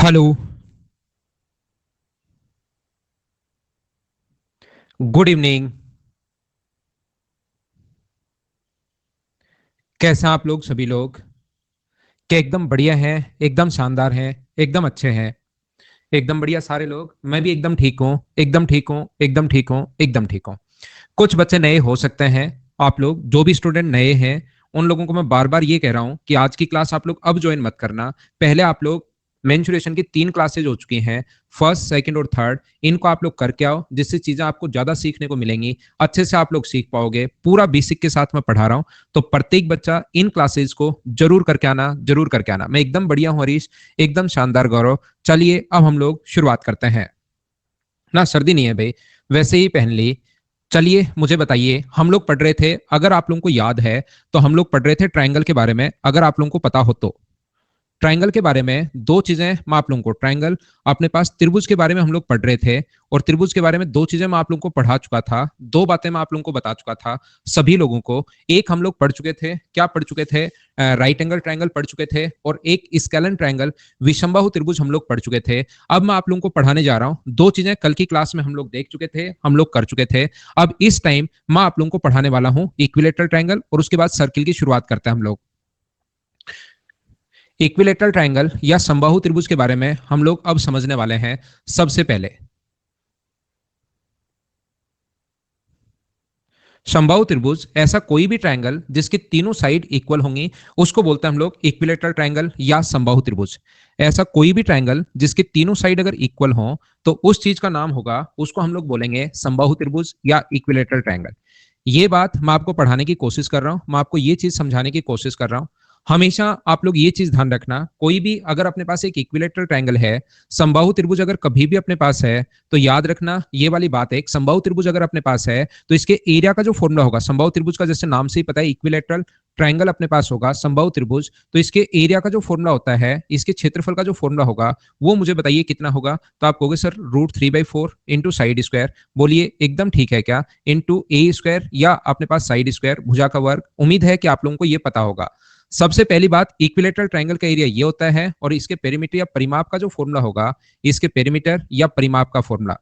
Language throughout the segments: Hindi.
हेलो। Good evening. कैसे हैं आप लोग सभी लोग? क्या एकदम बढ़िया हैं? एकदम शानदार हैं? एकदम अच्छे हैं? एकदम बढ़िया सारे लोग। मैं भी एकदम ठीक हूँ, एकदम ठीक हूँ, एकदम ठीक हूँ, एकदम ठीक हूँ। कुछ बच्चे नए हो सकते हैं। आप लोग जो भी स्टूडेंट नए हैं उन लोगों को मैं बार बार ये कह रहा हूँ कि आज की क्लास आप लोग अब ज्वाइन मत करना। पहले आप लोग मेंसुरेशन की 3 क्लासेज हो चुकी हैं, फर्स्ट सेकंड और थर्ड। इनको आप लोग करके आओ, जिससे चीजें आपको ज्यादा सीखने को मिलेंगी, अच्छे से आप लोग सीख पाओगे। पूरा बेसिक के साथ मैं पढ़ा रहा हूँ, तो प्रत्येक बच्चा इन क्लासेज को जरूर करके आना, जरूर करके आना। मैं एकदम बढ़िया हूँ हरीश, एकदम शानदार गौरव। चलिए अब हम लोग शुरुआत करते हैं। ना सर्दी नहीं है भाई, वैसे ही पहन ली। चलिए मुझे बताइए, हम लोग पढ़ रहे थे, अगर आप लोगों को याद है तो हम लोग पढ़ रहे थे ट्रायंगल के बारे में, अगर आप लोगों को पता हो तो। ट्रायंगल के बारे में दो चीजें मैं आप लोगों को, ट्रायंगल अपने पास त्रिभुज के बारे में हम लोग पढ़ रहे थे, और त्रिभुज के बारे में दो चीजें मैं आप लोगों को पढ़ा चुका था, दो बातें मैं आप लोगों को बता चुका था सभी लोगों को। एक हम लोग पढ़ चुके थे, क्या पढ़ चुके थे? राइट एंगल ट्रायंगल पढ़ चुके थे, और एक स्केलन ट्रायंगल विषमबाहु त्रिभुज हम लोग पढ़ चुके थे। अब मैं आप लोगों को पढ़ाने जा रहा हूं दो चीजें कल की क्लास में हम लोग देख चुके थे, हम लोग कर चुके थे। अब इस टाइम मैं आप लोगों को पढ़ाने वाला हूं इक्विलेटरल ट्रायंगल, और उसके बाद सर्किल की शुरुआत करते हैं हम लोग। इक्विलेटरल ट्रायंगल या समबाहु त्रिभुज के बारे में हम लोग अब समझने वाले हैं। सबसे पहले समबाहु त्रिभुज ऐसा कोई भी ट्रायंगल जिसके तीनों साइड इक्वल होंगी, उसको बोलते हैं हम लोग इक्विलेटरल ट्रायंगल या समबाहु त्रिभुज। ऐसा कोई भी ट्रायंगल जिसके तीनों साइड अगर इक्वल हो तो उस चीज का नाम होगा, उसको हम लोग बोलेंगे समबाहु त्रिभुज या इक्विलेटरल ट्रायंगल। ये बात मैं आपको पढ़ाने की कोशिश कर रहा हूं, मैं आपको ये चीज समझाने की कोशिश कर रहा हूं। हमेशा आप लोग ये चीज ध्यान रखना, कोई भी अगर अपने पास एक इक्विलेटरल ट्रायंगल है, समबाहु त्रिभुज अगर कभी भी अपने पास है, तो याद रखना ये वाली बात है, एक समबाहु त्रिभुज अगर अपने पास है तो इसके एरिया का जो फॉर्मूला होगा, समबाहु त्रिभुज का जैसे नाम से ही पता है इक्विलेटरल ट्रायंगल अपने पास होगा समबाहु त्रिभुज, तो इसके एरिया का जो फॉर्मूला होता है, इसके क्षेत्रफल का जो फॉर्मूला होगा, वो मुझे बताइए कितना होगा। तो आप कहोगे सर √3/4 इंटू साइड स्क्वायर। बोलिए एकदम ठीक है क्या? इंटू ए स्क्वायर, या अपने पास साइड स्क्वायर भुजा का वर्ग। उम्मीद है कि आप लोगों को ये पता होगा। सबसे पहली बात, इक्विलेटरल ट्रायंगल का एरिया ये होता है, और इसके पेरीमीटर या परिमाप का जो फॉर्मूला होगा, इसके पेरीमीटर या परिमाप का फॉर्मूला।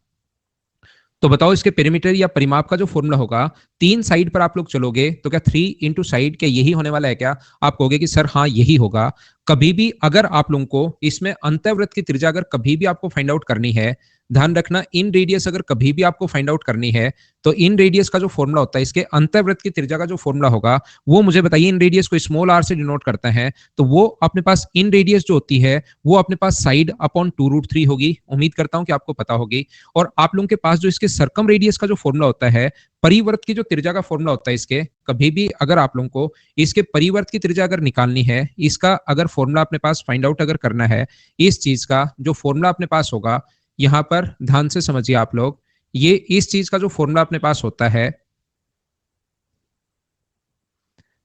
तो बताओ इसके पेरीमीटर या परिमाप का जो फॉर्मूला होगा, तीन साइड पर आप लोग चलोगे तो क्या 3 इंटू साइड, क्या यही होने वाला है क्या? आप कहोगे कि सर हाँ यही होगा। कभी भी अगर आप लोगों को इसमें अंतःवृत्त की त्रिज्या अगर कभी भी आपको फाइंड आउट करनी है, ध्यान रखना, इन रेडियस अगर कभी भी आपको फाइंड आउट करनी है, तो इन रेडियस का जो फॉर्मूला होता है, इसके अंतःवृत्त की त्रिज्या का जो फॉर्मूला होगा, वो मुझे बताइए। इन रेडियस को स्मॉल आर से डिनोट करते हैं, तो वो अपने पास इन रेडियस जो होती है वो अपने पास साइड अपॉन 2√3 होगी। उम्मीद करता हूं कि आपको पता होगी। और आप लोगों के पास जो इसके सर्कम रेडियस का जो फॉर्मूला होता है, परिवर्त की जो त्रिज्या का फॉर्मूला होता है, इसके कभी भी अगर आप लोगों को इसके परिवर्त की त्रिज्या अगर निकालनी है, इसका अगर फॉर्मूला अपने पास फाइंड आउट अगर करना है, इस चीज का जो फॉर्मूला अपने पास होगा, यहां पर ध्यान से समझिए आप लोग, ये इस चीज का जो फॉर्मूला अपने पास होता है,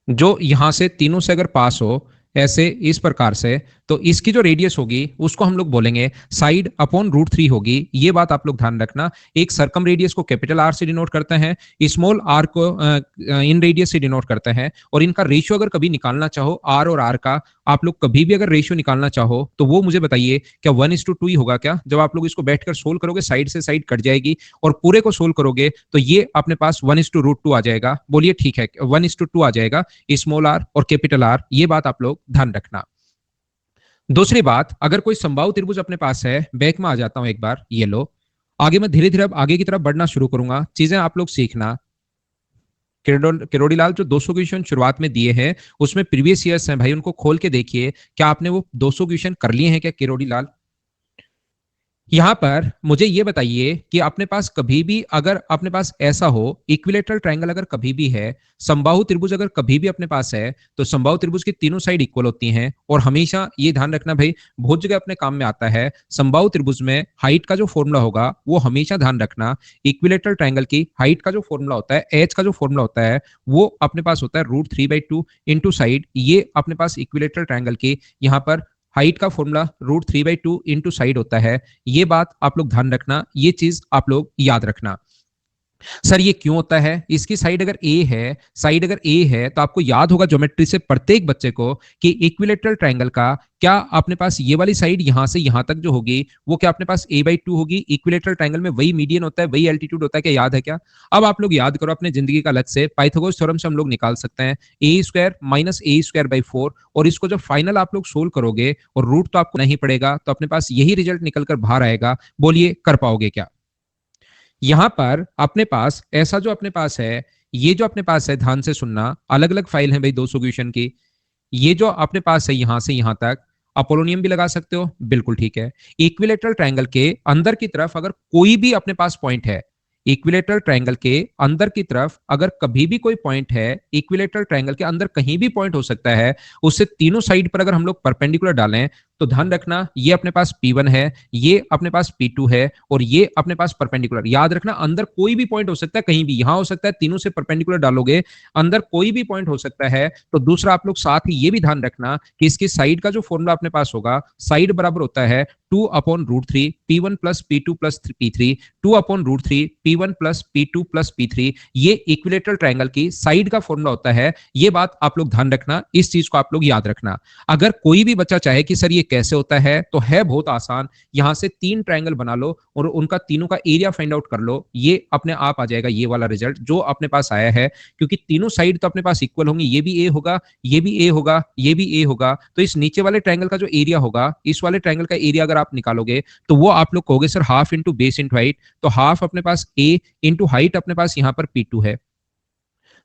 जो यहां से तीनों से अगर पास हो ऐसे इस प्रकार से, तो इसकी जो रेडियस होगी उसको हम लोग बोलेंगे साइड अपॉन √3 होगी। ये बात आप लोग ध्यान रखना। एक सर्कम रेडियस को कैपिटल आर से डिनोट करते हैं, स्मॉल आर को इन रेडियस से डिनोट करते हैं, और इनका रेशियो अगर कभी निकालना चाहो आर और आर का, आप लोग कभी भी अगर रेशियो निकालना चाहो तो वो मुझे बताइए क्या 1:2 ही होगा क्या? जब आप लोग इसको बैठकर सोल्व करोगे, साइड से साइड कट जाएगी, और पूरे को सोल्व करोगे तो ये अपने पास 1:√2 आ जाएगा। बोलिए ठीक है, 1:2 आ जाएगा, स्मॉल आर और कैपिटल आर। ये बात आप लोग ध्यान रखना। दूसरी बात, अगर कोई समबाहु त्रिभुज अपने पास है, बैक में आ जाता हूं एक बार, ये लो। आगे मैं धीरे धीरे अब आगे की तरफ बढ़ना शुरू करूंगा, चीजें आप लोग सीखना। किरोड़ीलाल जो 200 क्वेश्चन शुरुआत में दिए हैं, उसमें प्रीवियस ईयर्स हैं भाई, उनको खोल के देखिए, क्या आपने वो 200 क्वेश्चन कर लिए हैं क्या किरोड़ीलाल? यहां पर मुझे ये बताइए कि अपने पास कभी भी अगर अपने पास ऐसा हो, इक्विलेटरल ट्रायंगल अगर कभी भी है, समबाहु त्रिभुज अगर कभी भी अपने पास है, तो समबाहु त्रिभुज की तीनों साइड इक्वल होती हैं। और हमेशा ये ध्यान रखना भाई, बहुत जगह अपने काम में आता है, समबाहु त्रिभुज में हाइट का जो फॉर्मूला होगा वो हमेशा ध्यान रखना, इक्विलेटरल ट्रायंगल की हाइट का जो फॉर्मूला होता है, एच का जो फॉर्मूला होता है, वो अपने पास होता है √3/2 इंटू साइड। ये अपने पास इक्विलेटरल ट्रायंगल की यहाँ पर हाइट का फॉर्मूला √3/2 इंटू साइड होता है। ये बात आप लोग ध्यान रखना, ये चीज आप लोग याद रखना। सर ये क्यों होता है? इसकी साइड अगर ए है तो आपको याद होगा ज्योमेट्री से प्रत्येक बच्चे को कि इक्विलेटरल ट्रायंगल का क्या अपने पास ये वाली साइड यहां से यहां तक जो होगी वो क्या अपने पास a/2 होगी। इक्विलेटरल ट्रायंगल में वही मीडियन होता है, वही एल्टीट्यूड होता है, क्या याद है क्या? अब आप लोग याद करो अपने जिंदगी का अलग से, पाइथागोरस थ्योरम से हम लोग निकाल सकते हैं a² - a²/4, और इसको जब फाइनल आप लोग सोल्व करोगे और रूट तो आपको नहीं पड़ेगा तो अपने पास यही रिजल्ट निकल कर बाहर आएगा। बोलिए कर पाओगे क्या? यहां पर अपने पास ऐसा जो अपने पास है, ये जो अपने पास है, ध्यान से सुनना, अलग अलग फाइल है भाई 2 सॉल्यूशन की। ये जो अपने पास है यहां से यहां तक, अपोलोनियम भी लगा सकते हो, बिल्कुल ठीक है। इक्विलेटरल ट्रायंगल के अंदर की तरफ अगर कोई भी अपने पास पॉइंट है, इक्विलेटरल ट्रायंगल के अंदर की तरफ अगर कभी भी कोई पॉइंट है, इक्विलेटरल ट्रायंगल के अंदर कहीं भी पॉइंट हो सकता है, उससे तीनों साइड पर अगर हम लोग परपेंडिकुलर डालें तो ध्यान रखना ये अपने पास P1 है, ये अपने पास P2 है और ये अपने पास परपेंडिकुलर। याद रखना अंदर कोई भी पॉइंट हो सकता है, कहीं भी, यहां हो सकता है, तीनों से परपेंडिकुलर डालोगे, अंदर कोई भी पॉइंट हो सकता है। तो दूसरा आप लोग साथ ही ये भी ध्यान रखना कि इसकी साइड का जो फॉर्मूला अपने पास होगा, साइड बराबर होता है 2/√3 P1 + P2 + P3, 2/√3 P1 + P2 + P3। ये इक्विलेटरल ट्रायंगल की साइड का फॉर्मूला होता है। ये बात आप लोग ध्यान रखना, इस चीज को आप लोग याद रखना। अगर कोई भी बच्चा चाहे कि सर ये कैसे होता है, तो है बहुत आसान। यहां से 3 ट्रायंगल बना लो और उनका तीनों का एरिया फाइंड आउट कर लो, ये अपने आप आ जाएगा ये वाला रिजल्ट जो अपने पास आया है। क्योंकि तीनों साइड तो अपने पास इक्वल होंगी, ये भी ए होगा, ये भी ए होगा, ये भी ए होगा, तो इस नीचे वाले ट्रायंगल का जो एरिया होगा, इस वाले ट्रायंगल का एरिया अगर आप निकालोगे तो वो आप लोग कहोगे sir half into base into height. तो हाफ अपने पास ए इंटू हाइट अपने पास यहाँ पर P2 है।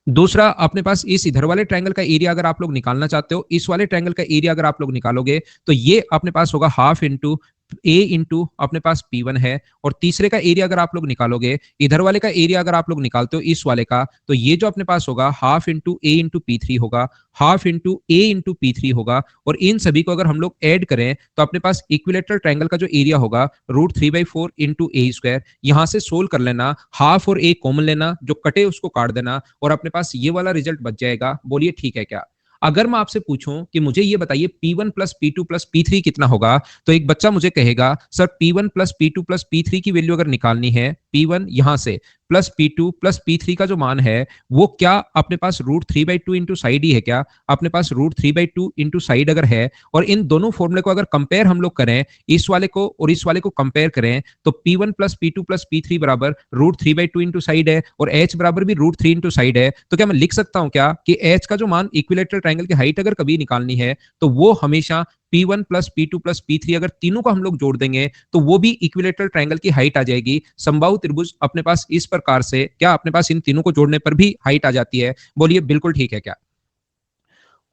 दूसरा अपने पास इस इधर वाले ट्रायंगल का एरिया अगर आप लोग निकालना चाहते हो, इस वाले ट्रायंगल का एरिया अगर आप लोग निकालोगे तो ये अपने पास होगा हाफ इंटू ए इंटू अपने पास P1 है। और तीसरे का एरिया अगर आप लोग निकालोगे, इधर वाले का एरिया अगर आप लोग निकालते हो इस वाले का, तो ये जो अपने पास होगा हाफ इंटू ए इंटू P3 होगा, हाफ इंटू ए इंटू P3 होगा। और इन सभी को अगर हम लोग ऐड करें तो अपने पास इक्विलेटरल ट्रायंगल का जो एरिया होगा √3/4 इंटू a²। यहां से सोल्व कर लेना, हाफ और ए कॉमन लेना, जो कटे उसको काट देना और अपने पास ये वाला रिजल्ट बच जाएगा। बोलिए ठीक है क्या? अगर मैं आपसे पूछूं कि मुझे ये बताइए P1 + P2 + P3 कितना होगा, तो एक बच्चा मुझे कहेगा सर P1 + P2 + P3 की वैल्यू अगर निकालनी है, P1 यहां से प्लस P2 + P3 का जो मान है वो क्या अपने पास √3/2 इंटू साइड ही है क्या? अपने पास √3/2 इंटू साइड अगर है और इन दोनों फॉर्मूले को अगर कंपेयर हम लोग करें, इस वाले को और इस वाले को कंपेयर करें, तो P1 + P2 + P3 बराबर √3/2 इंटू साइड है और H बराबर भी √3 इंटू साइड है। तो क्या मैं लिख सकता हूं क्या कि H का जो मान इक्विलेटरल ट्रायंगल की हाइट अगर कभी निकालनी है तो वो हमेशा P1 + P2 + P3 अगर तीनों को हम लोग जोड़ देंगे तो वो भी इक्विलेटरल ट्रायंगल की हाइट आ जाएगी। समबाहु त्रिभुज अपने पास इस प्रकार से क्या अपने पास इन तीनों को जोड़ने पर भी हाइट आ जाती है। बोलिए बिल्कुल ठीक है क्या?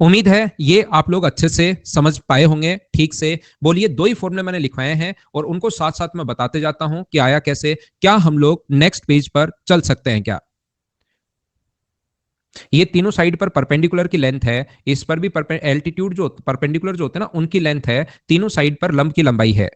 उम्मीद है ये आप लोग अच्छे से समझ पाए होंगे ठीक से। बोलिए दो ही फॉर्मूले मैंने लिखवाए हैं और उनको साथ साथ मैं बताते जाता हूं कि आया कैसे। क्या हम लोग नेक्स्ट पेज पर चल सकते हैं क्या? ये तीनों साइड पर परपेंडिकुलर की लेंथ है, इस पर भी एल्टीट्यूड जो परपेंडिकुलर जो होते हैं ना उनकी लेंथ है, तीनों साइड पर लंब की लंबाई है।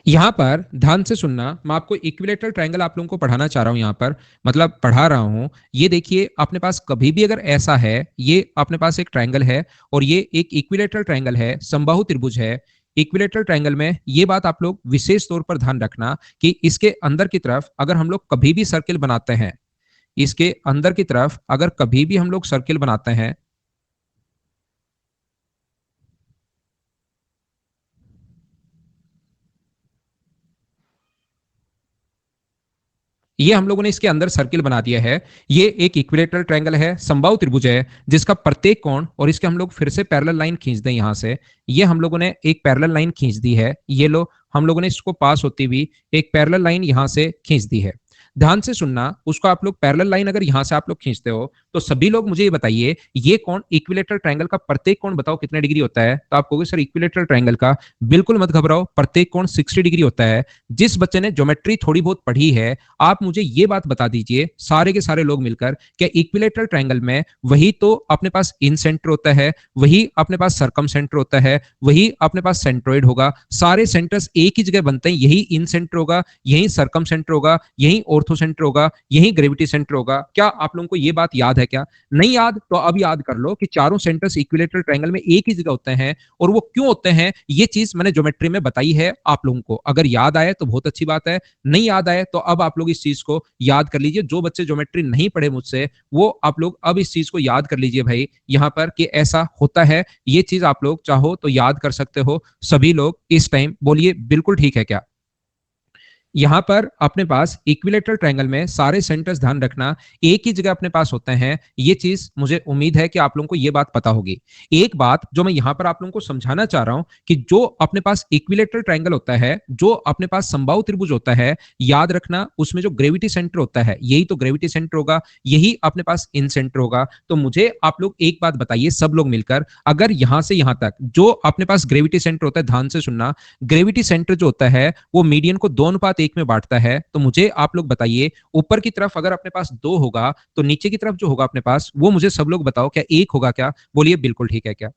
यहां पर ध्यान से सुनना, मैं आपको इक्विलेटरल ट्रायंगल आप लोगों को पढ़ाना चाह रहा हूं, यहां पर मतलब पढ़ा रहा हूं। ये देखिए अपने पास कभी भी अगर ऐसा है, ये अपने पास एक ट्रायंगल है और ये एक इक्विलेटरल ट्रायंगल है, समबाहु त्रिभुज है। इक्विलेटरल ट्रायंगल में ये बात आप लोग विशेष तौर पर ध्यान रखना कि इसके अंदर की तरफ अगर हम लोग कभी भी सर्किल बनाते हैं, इसके अंदर की तरफ अगर कभी भी हम लोग सर्किल बनाते हैं, ये हम लोगों ने इसके अंदर सर्किल बना दिया है। ये एक इक्विलेटरल ट्रायंगल है, समबाहु त्रिभुज है, जिसका प्रत्येक कोण, और इसके हम लोग फिर से पैरेलल लाइन खींच दें यहां से। ये हम लोगों ने एक पैरेलल लाइन खींच दी है, ये लो हम लोगों ने इसको पास होती हुई एक पैरेलल लाइन यहां से खींच दी है। ध्यान से सुनना, उसको आप लोग पैरेलल लाइन अगर यहां से आप लोग खींचते हो तो सभी लोग मुझे ये बताइए, ये कोण इक्विलेटरल ट्रायंगल का प्रत्येक कोण बताओ कितने डिग्री होता है? तो आप कहोगे सर इक्विलेटरल ट्रायंगल का, बिल्कुल मत घबराओ, प्रत्येक कोण 60 डिग्री होता है। जिस बच्चे ने ज्योमेट्री थोड़ी बहुत पढ़ी है, आप मुझे ये बात बता दीजिए सारे के सारे लोग मिलकर, क्या इक्विलेटरल ट्रायंगल में वही तो अपने पास इन सेंटर होता है, वही अपने पास सरकम सेंटर होता है, वही अपने पास सेंट्रोइड होगा, सारे सेंटर्स एक ही जगह बनते हैं, यही इन सेंटर होगा, यही सरकम सेंटर होगा, यही ऑर्थो सेंटर होगा, यही ग्रेविटी सेंटर होगा। क्या आप लोगों को ये बात याद है? क्या नहीं याद तो अब याद कर लो कि चारों सेंटर्स इक्विलेटरल ट्रायंगल में एक ही जगह होते हैं, और वो क्यों होते हैं ये चीज मैंने ज्योमेट्री में बताई है आप लोगों को। अगर याद आए तो बहुत अच्छी बात है, नहीं याद आए तो अब आप लोग इस चीज को याद कर लीजिए। जो बच्चे ज्योमेट्री नहीं पढ़े मुझसे, वो आप लोग अब इस चीज को याद कर लीजिए भाई, यहां पर कि ऐसा होता है। ये चीज आप लोग चाहो तो याद कर सकते हो सभी लोग इस टाइम। बोलिए बिल्कुल ठीक है क्या? यहां पर अपने पास इक्विलेटरल ट्रायंगल में सारे सेंटर्स, ध्यान रखना, एक ही जगह अपने पास होते हैं। ये चीज मुझे उम्मीद है कि आप लोगों को ये बात पता होगी। एक बात जो मैं यहां पर आप लोगों को समझाना चाह रहा हूं कि जो अपने पास इक्विलेटरल ट्रायंगल होता है, जो अपने पास समबाहु त्रिभुज होता है, याद रखना उसमें जो ग्रेविटी सेंटर होता है, यही तो ग्रेविटी सेंटर होगा, यही अपने पास इन सेंटर होगा। तो मुझे आप लोग एक बात बताइए सब लोग मिलकर, अगर यहां से यहां तक जो अपने पास ग्रेविटी सेंटर होता है, ध्यान से सुनना, ग्रेविटी सेंटर जो होता है वो मीडियन को 2:1 में बांटता है। तो मुझे आप लोग बताइए, ऊपर की तरफ अगर अपने पास 2 होगा तो नीचे की तरफ जो होगा अपने पास, वो मुझे सब लोग बताओ क्या 1 होगा क्या? बोलिए बिल्कुल ठीक है क्या?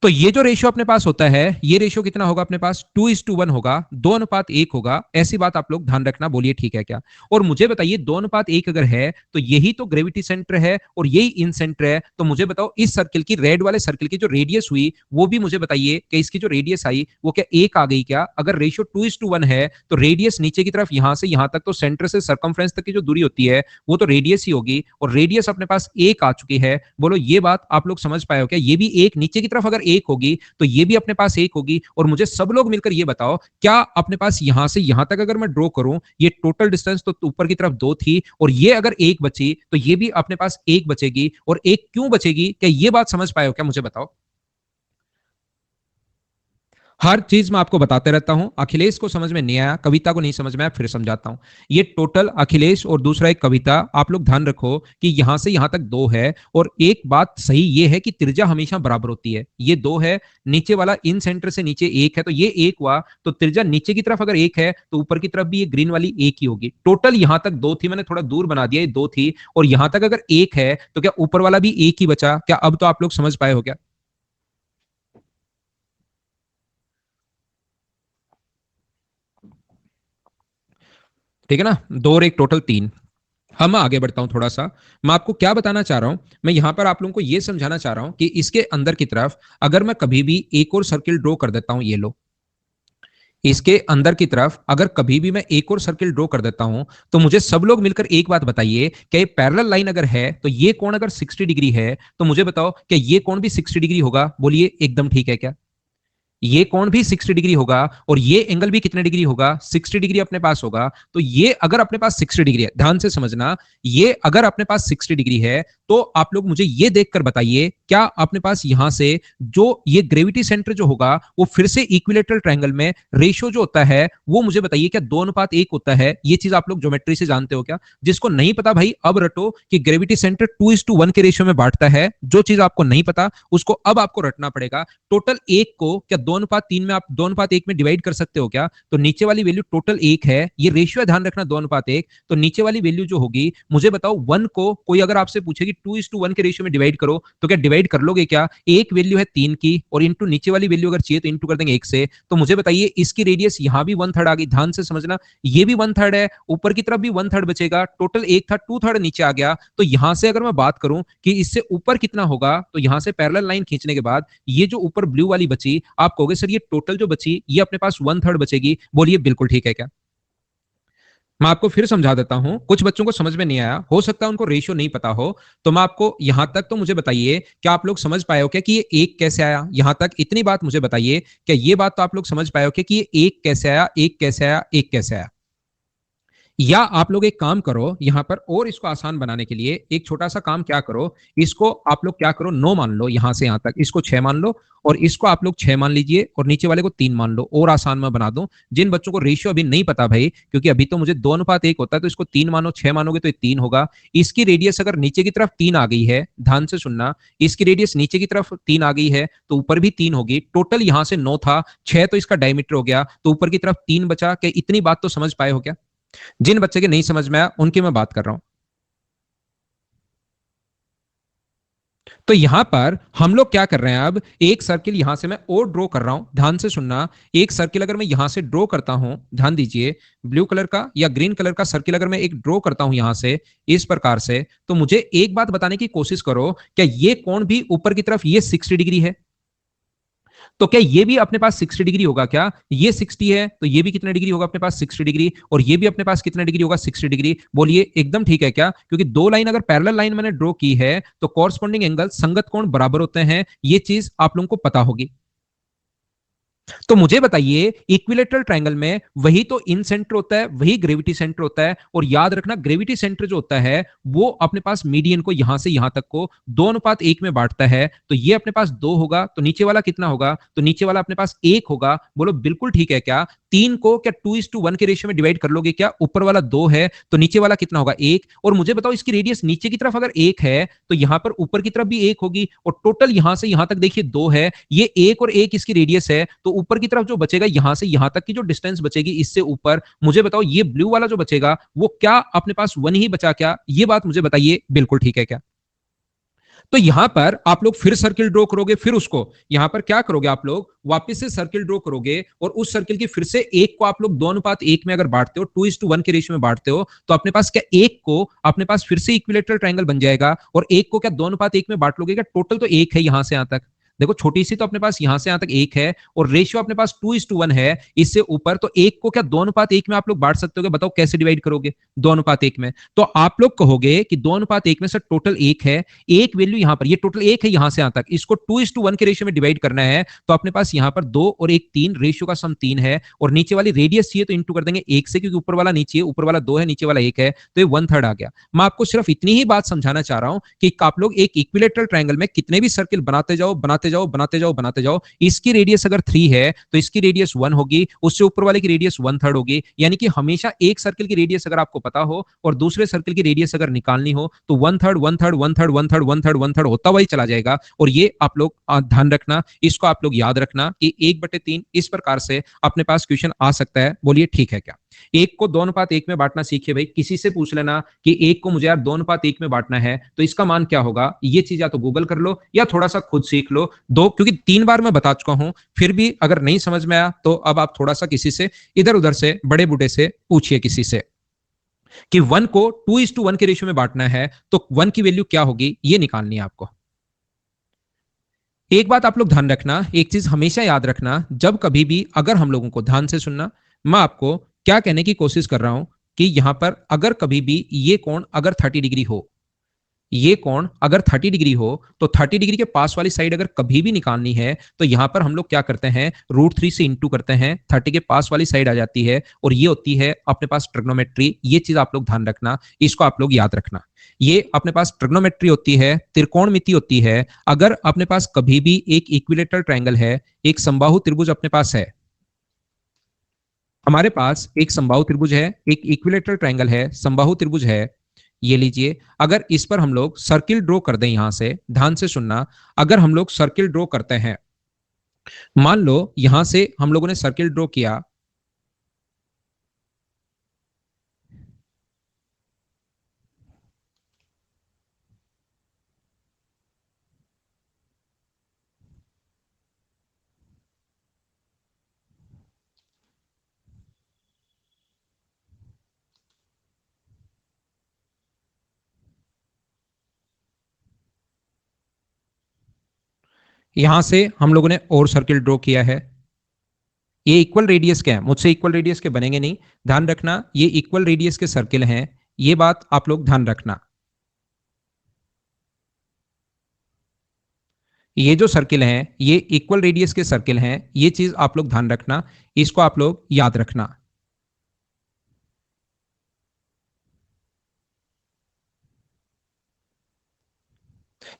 तो ये जो रेशियो अपने पास होता है, ये रेशियो कितना होगा अपने पास? 2:1 होगा, 2:1 होगा। ऐसी बात आप लोग ध्यान रखना। बोलिए ठीक है क्या? और मुझे बताइए 2:1 अगर है तो यही तो ग्रेविटी सेंटर है और यही इन सेंटर है। तो मुझे बताओ इस सर्किल की, रेड वाले सर्किल की जो रेडियस हुई, वो भी मुझे बताइए कि इसकी जो रेडियस आई वो क्या 1 आ गई क्या? अगर रेशियो 2:1 है तो रेडियस नीचे की तरफ यहां से यहां तक, तो सेंटर से सर्कमफ्रेंस तक की जो दूरी होती है वो तो रेडियस ही होगी, और रेडियस अपने पास 1 आ चुकी है। बोलो ये बात आप लोग समझ पाए हो क्या? ये भी एक नीचे की तरफ अगर 1 होगी तो ये भी अपने पास 1 होगी। और मुझे सब लोग मिलकर ये बताओ, क्या अपने पास यहां से यहां तक अगर मैं ड्रॉ करूं, ये टोटल डिस्टेंस तो ऊपर की तरफ 2 थी, और ये अगर 1 बची तो ये भी अपने पास 1 बचेगी। और 1 क्यों बचेगी? क्या ये बात समझ पाए हो क्या? मुझे बताओ। हर चीज मैं आपको बताते रहता हूं। अखिलेश को समझ में नहीं आया, कविता को नहीं समझ में आया, फिर समझाता हूं। ये टोटल अखिलेश और दूसरा एक कविता, आप लोग ध्यान रखो कि यहां से यहां तक 2 है। और एक बात सही ये है कि त्रिज्या हमेशा बराबर होती है। ये 2 है, नीचे वाला इन सेंटर से नीचे 1 है, तो ये 1 हुआ। तो त्रिज्या नीचे की तरफ अगर 1 है तो ऊपर की तरफ भी ये ग्रीन वाली 1 ही होगी। टोटल यहां तक 2 थी, मैंने थोड़ा दूर बना दिया, ये 2 थी। और यहां तक अगर 1 है तो क्या ऊपर वाला भी 1 ही बचा? क्या अब तो आप लोग समझ पाए हो क्या? ठीक है ना? 2 और 1 टोटल 3। हम आगे बढ़ता हूं थोड़ा सा। मैं आपको क्या बताना चाह रहा हूं, मैं यहां पर आप लोगों को यह समझाना चाह रहा हूं कि इसके अंदर की तरफ अगर मैं कभी भी एक और सर्किल ड्रॉ कर देता हूं, ये लो, इसके अंदर की तरफ अगर कभी भी मैं एक और सर्किल ड्रॉ कर देता हूं, तो मुझे सब लोग मिलकर एक बात बताइए कि ये पैरेलल लाइन अगर है तो ये कोण अगर 60 डिग्री है, तो मुझे बताओ कि ये कोण भी 60 डिग्री होगा? बोलिए एकदम ठीक है क्या? ये कोण भी 60 डिग्री होगा, और ये एंगल भी कितने डिग्री होगा? 60 डिग्री अपने पास होगा। तो ये अगर अपने पास 60 डिग्री है, ध्यान से समझना, ये अगर अपने पास 60 डिग्री है, तो आप लोग मुझे ये देखकर बताइए, क्या अपने पास यहां से जो ये ग्रेविटी सेंटर जो होगा वो फिर से इक्विलेटरल ट्रायंगल में रेशियो जो होता है वो मुझे बताइए क्या 2:1 होता है? ये चीज आप लोग ज्योमेट्री से जानते हो क्या? जिसको नहीं पता भाई अब रटो कि ग्रेविटी सेंटर 2:1 के रेशियो में बांटता है। जो चीज आपको नहीं पता उसको अब आपको रटना पड़ेगा। टोटल 1 को क्या 2:3 में, आप 2:1 में डिवाइड कर सकते हो क्या? तो नीचे वाली वैल्यू टोटल 1 है, ये रेशियो है, ध्यान रखना 2:1। तो नीचे वाली वैल्यू जो होगी, मुझे बताओ 1 को कोई अगर आपसे पूछे कि 2:1 के रेशियो में डिवाइड करो, तो क्या डिवाइड कर लोगे क्या? एक वैल्यू है 3 की, और इंटू नीचे वाली वैल्यू अगर चाहिए तो इंटू कर देंगे 1 से। तो मुझे बताइए इसकी रेडियस यहां भी 1/3 आ गई, ध्यान से समझना, ये भी 1/3 है, ऊपर की तरफ भी 1/3 बचेगा। टोटल 1 था, 2/3 नीचे आ गया। तो यहां से अगर मैं बात करूं कि इससे ऊपर कितना होगा, तो यहां से पैरेलल लाइन खींचने के बाद ये जो ऊपर ब्लू वाली बची, आप कहोगे सर ये टोटल जो बची ये अपने पास 1/3 बचेगी। बोलिए बिल्कुल ठीक है क्या? मैं आपको फिर समझा देता हूं, कुछ बच्चों को समझ में नहीं आया, हो सकता है उनको रेशियो नहीं पता हो। तो मैं आपको यहां तक तो मुझे बताइए, क्या आप लोग समझ पाए हो क्या कि ये एक कैसे आया? यहां तक इतनी बात मुझे बताइए, क्या ये बात तो आप लोग समझ पाए हो क्या कि ये एक कैसे आया, एक कैसे आया, एक कैसे आया? या आप लोग एक काम करो यहां पर, और इसको आसान बनाने के लिए एक छोटा सा काम क्या करो, इसको आप लोग क्या करो, 9 मान लो, यहां से यहां तक इसको 6 मान लो, और इसको आप लोग 6 मान लीजिए, और नीचे वाले को 3 मान लो, और आसान मैं बना दूं। जिन बच्चों को रेशियो अभी नहीं पता भाई, क्योंकि अभी तो मुझे 2:1 होता है, तो इसको 3 मानो, 6 मानोगे तो ये 3 होगा। इसकी रेडियस अगर नीचे की तरफ 3 आ गई है, ध्यान से सुनना, इसकी रेडियस नीचे की तरफ 3 आ गई है तो ऊपर भी 3 होगी। टोटल यहां से 9 था, 6 तो इसका डायमीटर हो गया, तो ऊपर की तरफ 3 बचा। क्या इतनी बात तो समझ पाए हो क्या? जिन बच्चे के नहीं समझ में आया उनकी मैं बात कर रहा हूं। तो यहां पर हम लोग क्या कर रहे हैं, अब एक सर्किल यहां से मैं और ड्रॉ कर रहा हूं, ध्यान से सुनना। एक सर्किल अगर मैं यहां से ड्रॉ करता हूं, ध्यान दीजिए, ब्लू कलर का या ग्रीन कलर का सर्किल अगर मैं एक ड्रॉ करता हूं यहां से इस प्रकार से, तो मुझे एक बात बताने की कोशिश करो, क्या ये कोण भी ऊपर की तरफ ये 60 डिग्री है? तो क्या ये भी अपने पास 60 डिग्री होगा? क्या ये 60 है तो ये भी कितने डिग्री होगा अपने पास? 60 डिग्री। और ये भी अपने पास कितने डिग्री होगा? 60 डिग्री। बोलिए एकदम ठीक है क्या? क्योंकि दो लाइन अगर पैरेलल लाइन मैंने ड्रॉ की है तो कॉरस्पॉन्डिंग एंगल संगत कोण बराबर होते हैं, ये चीज आप लोगों को पता होगी। तो मुझे बताइए, इक्विलेटरल ट्रायंगल में वही तो इन सेंटर होता है, वही ग्रेविटी सेंटर होता है, और याद रखना ग्रेविटी सेंटर जो होता है वो अपने पास मीडियन को यहां से यहां तक को 2:1 में बांटता है। तो ये अपने पास 2 होगा, तो नीचे वाला कितना होगा? तो नीचे वाला अपने पास 1 होगा। बोलो बिल्कुल ठीक है क्या? 3 को क्या 2:1 के रेशियो में डिवाइड कर लोगे क्या? ऊपर वाला 2 है तो नीचे वाला कितना होगा? 1। और मुझे बताओ इसकी रेडियस नीचे की तरफ अगर 1 है तो यहां पर ऊपर की तरफ भी 1 होगी, और टोटल यहां से यहां तक देखिए 2 है, ये 1 और 1 इसकी रेडियस है, तो ऊपर की तरफ जो बचेगा यहां से यहां तक की जो डिस्टेंस बचेगी इससे ऊपर, मुझे बताओ ये ब्लू वाला जो बचेगा वो क्या अपने पास 1 ही बचा क्या? ये बात मुझे बताइए, बिल्कुल ठीक है क्या? तो यहां पर आप लोग फिर सर्किल ड्रॉ करोगे, फिर उसको यहां पर क्या करोगे, आप लोग वापस से सर्किल ड्रॉ करोगे, और उस सर्किल की फिर से एक को आप लोग 2:1 में अगर बांटते हो, 2:1 के रेशियो में बांटते हो, तो अपने पास क्या एक को अपने पास फिर से इक्विलेटरल ट्रायंगल बन जाएगा, और एक को क्या 2:1 में बांट लोगे क्या? टोटल तो एक है यहां से यहां तक। देखो छोटी सी तो अपने पास यहां से यहां तक एक है, और रेशियो अपने पास 2:1 है इससे ऊपर, तो एक को क्या 2:1 में आप लोग बांट सकते हो? बताओ कैसे डिवाइड करोगे 2:1 में? तो आप लोग कहोगे कि 2:1 में से टोटल एक है, एक वैल्यू यहां पर, ये टोटल एक है यहां से यहां तक, इसको 2:1 के रेशियो में डिवाइड करना है, तो अपने पास यहां पर 2 और 1 3, रेशियो का सम 3 है, और नीचे वाली रेडियस चाहिए तो इंटू कर देंगे 1 से, क्योंकि ऊपर वाला नीचे, ऊपर वाला 2 है नीचे वाला 1 है, तो ये 1/3 आ गया। मैं आपको सिर्फ इतनी ही बात समझाना चाह रहा हूं कि आप लोग एक इक्विलेटरल ट्रायंगल में कितने भी सर्किल बनाते जाओ बनाते जाओ बनाते जाओ बनाते जाओ, इसकी रेडियस अगर 3 है तो इसकी रेडियस 1 होगी, उससे ऊपर वाले की रेडियस 1/3 होगी, यानी कि हमेशा एक सर्किल की रेडियस अगर आपको पता हो और दूसरे सर्किल की रेडियस अगर निकालनी हो तो 1/3 1/3 1/3 1/3 1/3 1/3 होता हुआ ही चला जाएगा। और ये आप लोग ध्यान रखना, इसको आप लोग याद रखना कि 1/3 इस प्रकार से अपने पास क्वेश्चन आ सकता है। बोलिए ठीक है क्या? एक को 2:1 में बांटना सीखिए भाई, किसी से पूछ लेना कि एक को मुझे यार 2:1 में बांटना है तो इसका मान क्या होगा, ये चीज या तो गूगल कर लो या थोड़ा सा खुद सीख लो। दो, क्योंकि 3 बार मैं बता चुका हूं, फिर भी अगर नहीं समझ में आया तो अब आप थोड़ा सा किसी से इधर उधर से बड़े बूढ़े से पूछिए किसी से कि 1 को 2:1 के रेशियो में बांटना है तो 1 की वैल्यू क्या होगी, ये निकालनी है आपको। एक बात आप लोग ध्यान रखना, एक चीज हमेशा याद रखना, जब कभी भी अगर हम लोगों को, ध्यान से सुनना, मैं आपको क्या कहने की कोशिश कर रहा हूं कि यहां पर अगर कभी भी ये कोण अगर 30 डिग्री हो, ये कोण अगर 30 डिग्री हो, तो 30 डिग्री के पास वाली साइड अगर कभी भी निकालनी है तो यहां पर हम लोग क्या करते हैं, √3 से इंटू करते हैं, 30 के पास वाली साइड आ जाती है, और ये होती है अपने पास ट्रिग्नोमेट्री। ये चीज आप लोग ध्यान रखना, इसको आप लोग याद रखना। ये अपने पास ट्रिग्नोमेट्री होती है, त्रिकोणमिति होती है। अगर अपने पास कभी भी एक इक्विलेटरल ट्रायंगल है, एक समबाहु त्रिभुज अपने पास है, हमारे पास एक समबाहु त्रिभुज है, एक इक्विलेटरल ट्रायंगल है, समबाहु त्रिभुज है, ये लीजिए। अगर इस पर हम लोग सर्किल ड्रॉ कर दें, यहां से ध्यान से सुनना, अगर हम लोग सर्किल ड्रॉ करते हैं, मान लो यहां से हम लोगों ने सर्किल ड्रॉ किया, यहां से हम लोगों ने और सर्किल ड्रॉ किया है, ये इक्वल रेडियस के हैं, मुझसे इक्वल रेडियस के बनेंगे नहीं, ध्यान रखना, ये इक्वल रेडियस के सर्किल हैं, ये बात आप लोग ध्यान रखना। ये जो सर्किल हैं ये इक्वल रेडियस के सर्किल हैं, ये चीज आप लोग ध्यान रखना, इसको आप लोग याद रखना।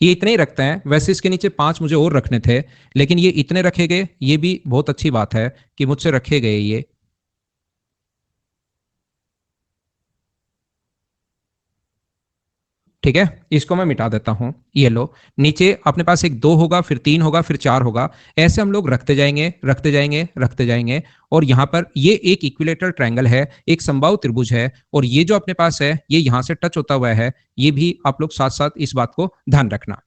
ये इतने ही रखते हैं, वैसे इसके नीचे 5 मुझे और रखने थे, लेकिन ये इतने रखे गए, ये भी बहुत अच्छी बात है कि मुझसे रखे गए ये। ठीक है, इसको मैं मिटा देता हूं, ये लो, नीचे अपने पास एक 2 होगा, फिर 3 होगा, फिर 4 होगा, ऐसे हम लोग रखते जाएंगे रखते जाएंगे रखते जाएंगे। और यहां पर ये एक इक्विलेटरल ट्रायंगल है, एक समबाहु त्रिभुज है, और ये जो अपने पास है ये यहां से टच होता हुआ है, ये भी आप लोग साथ साथ इस बात को ध्यान रखना।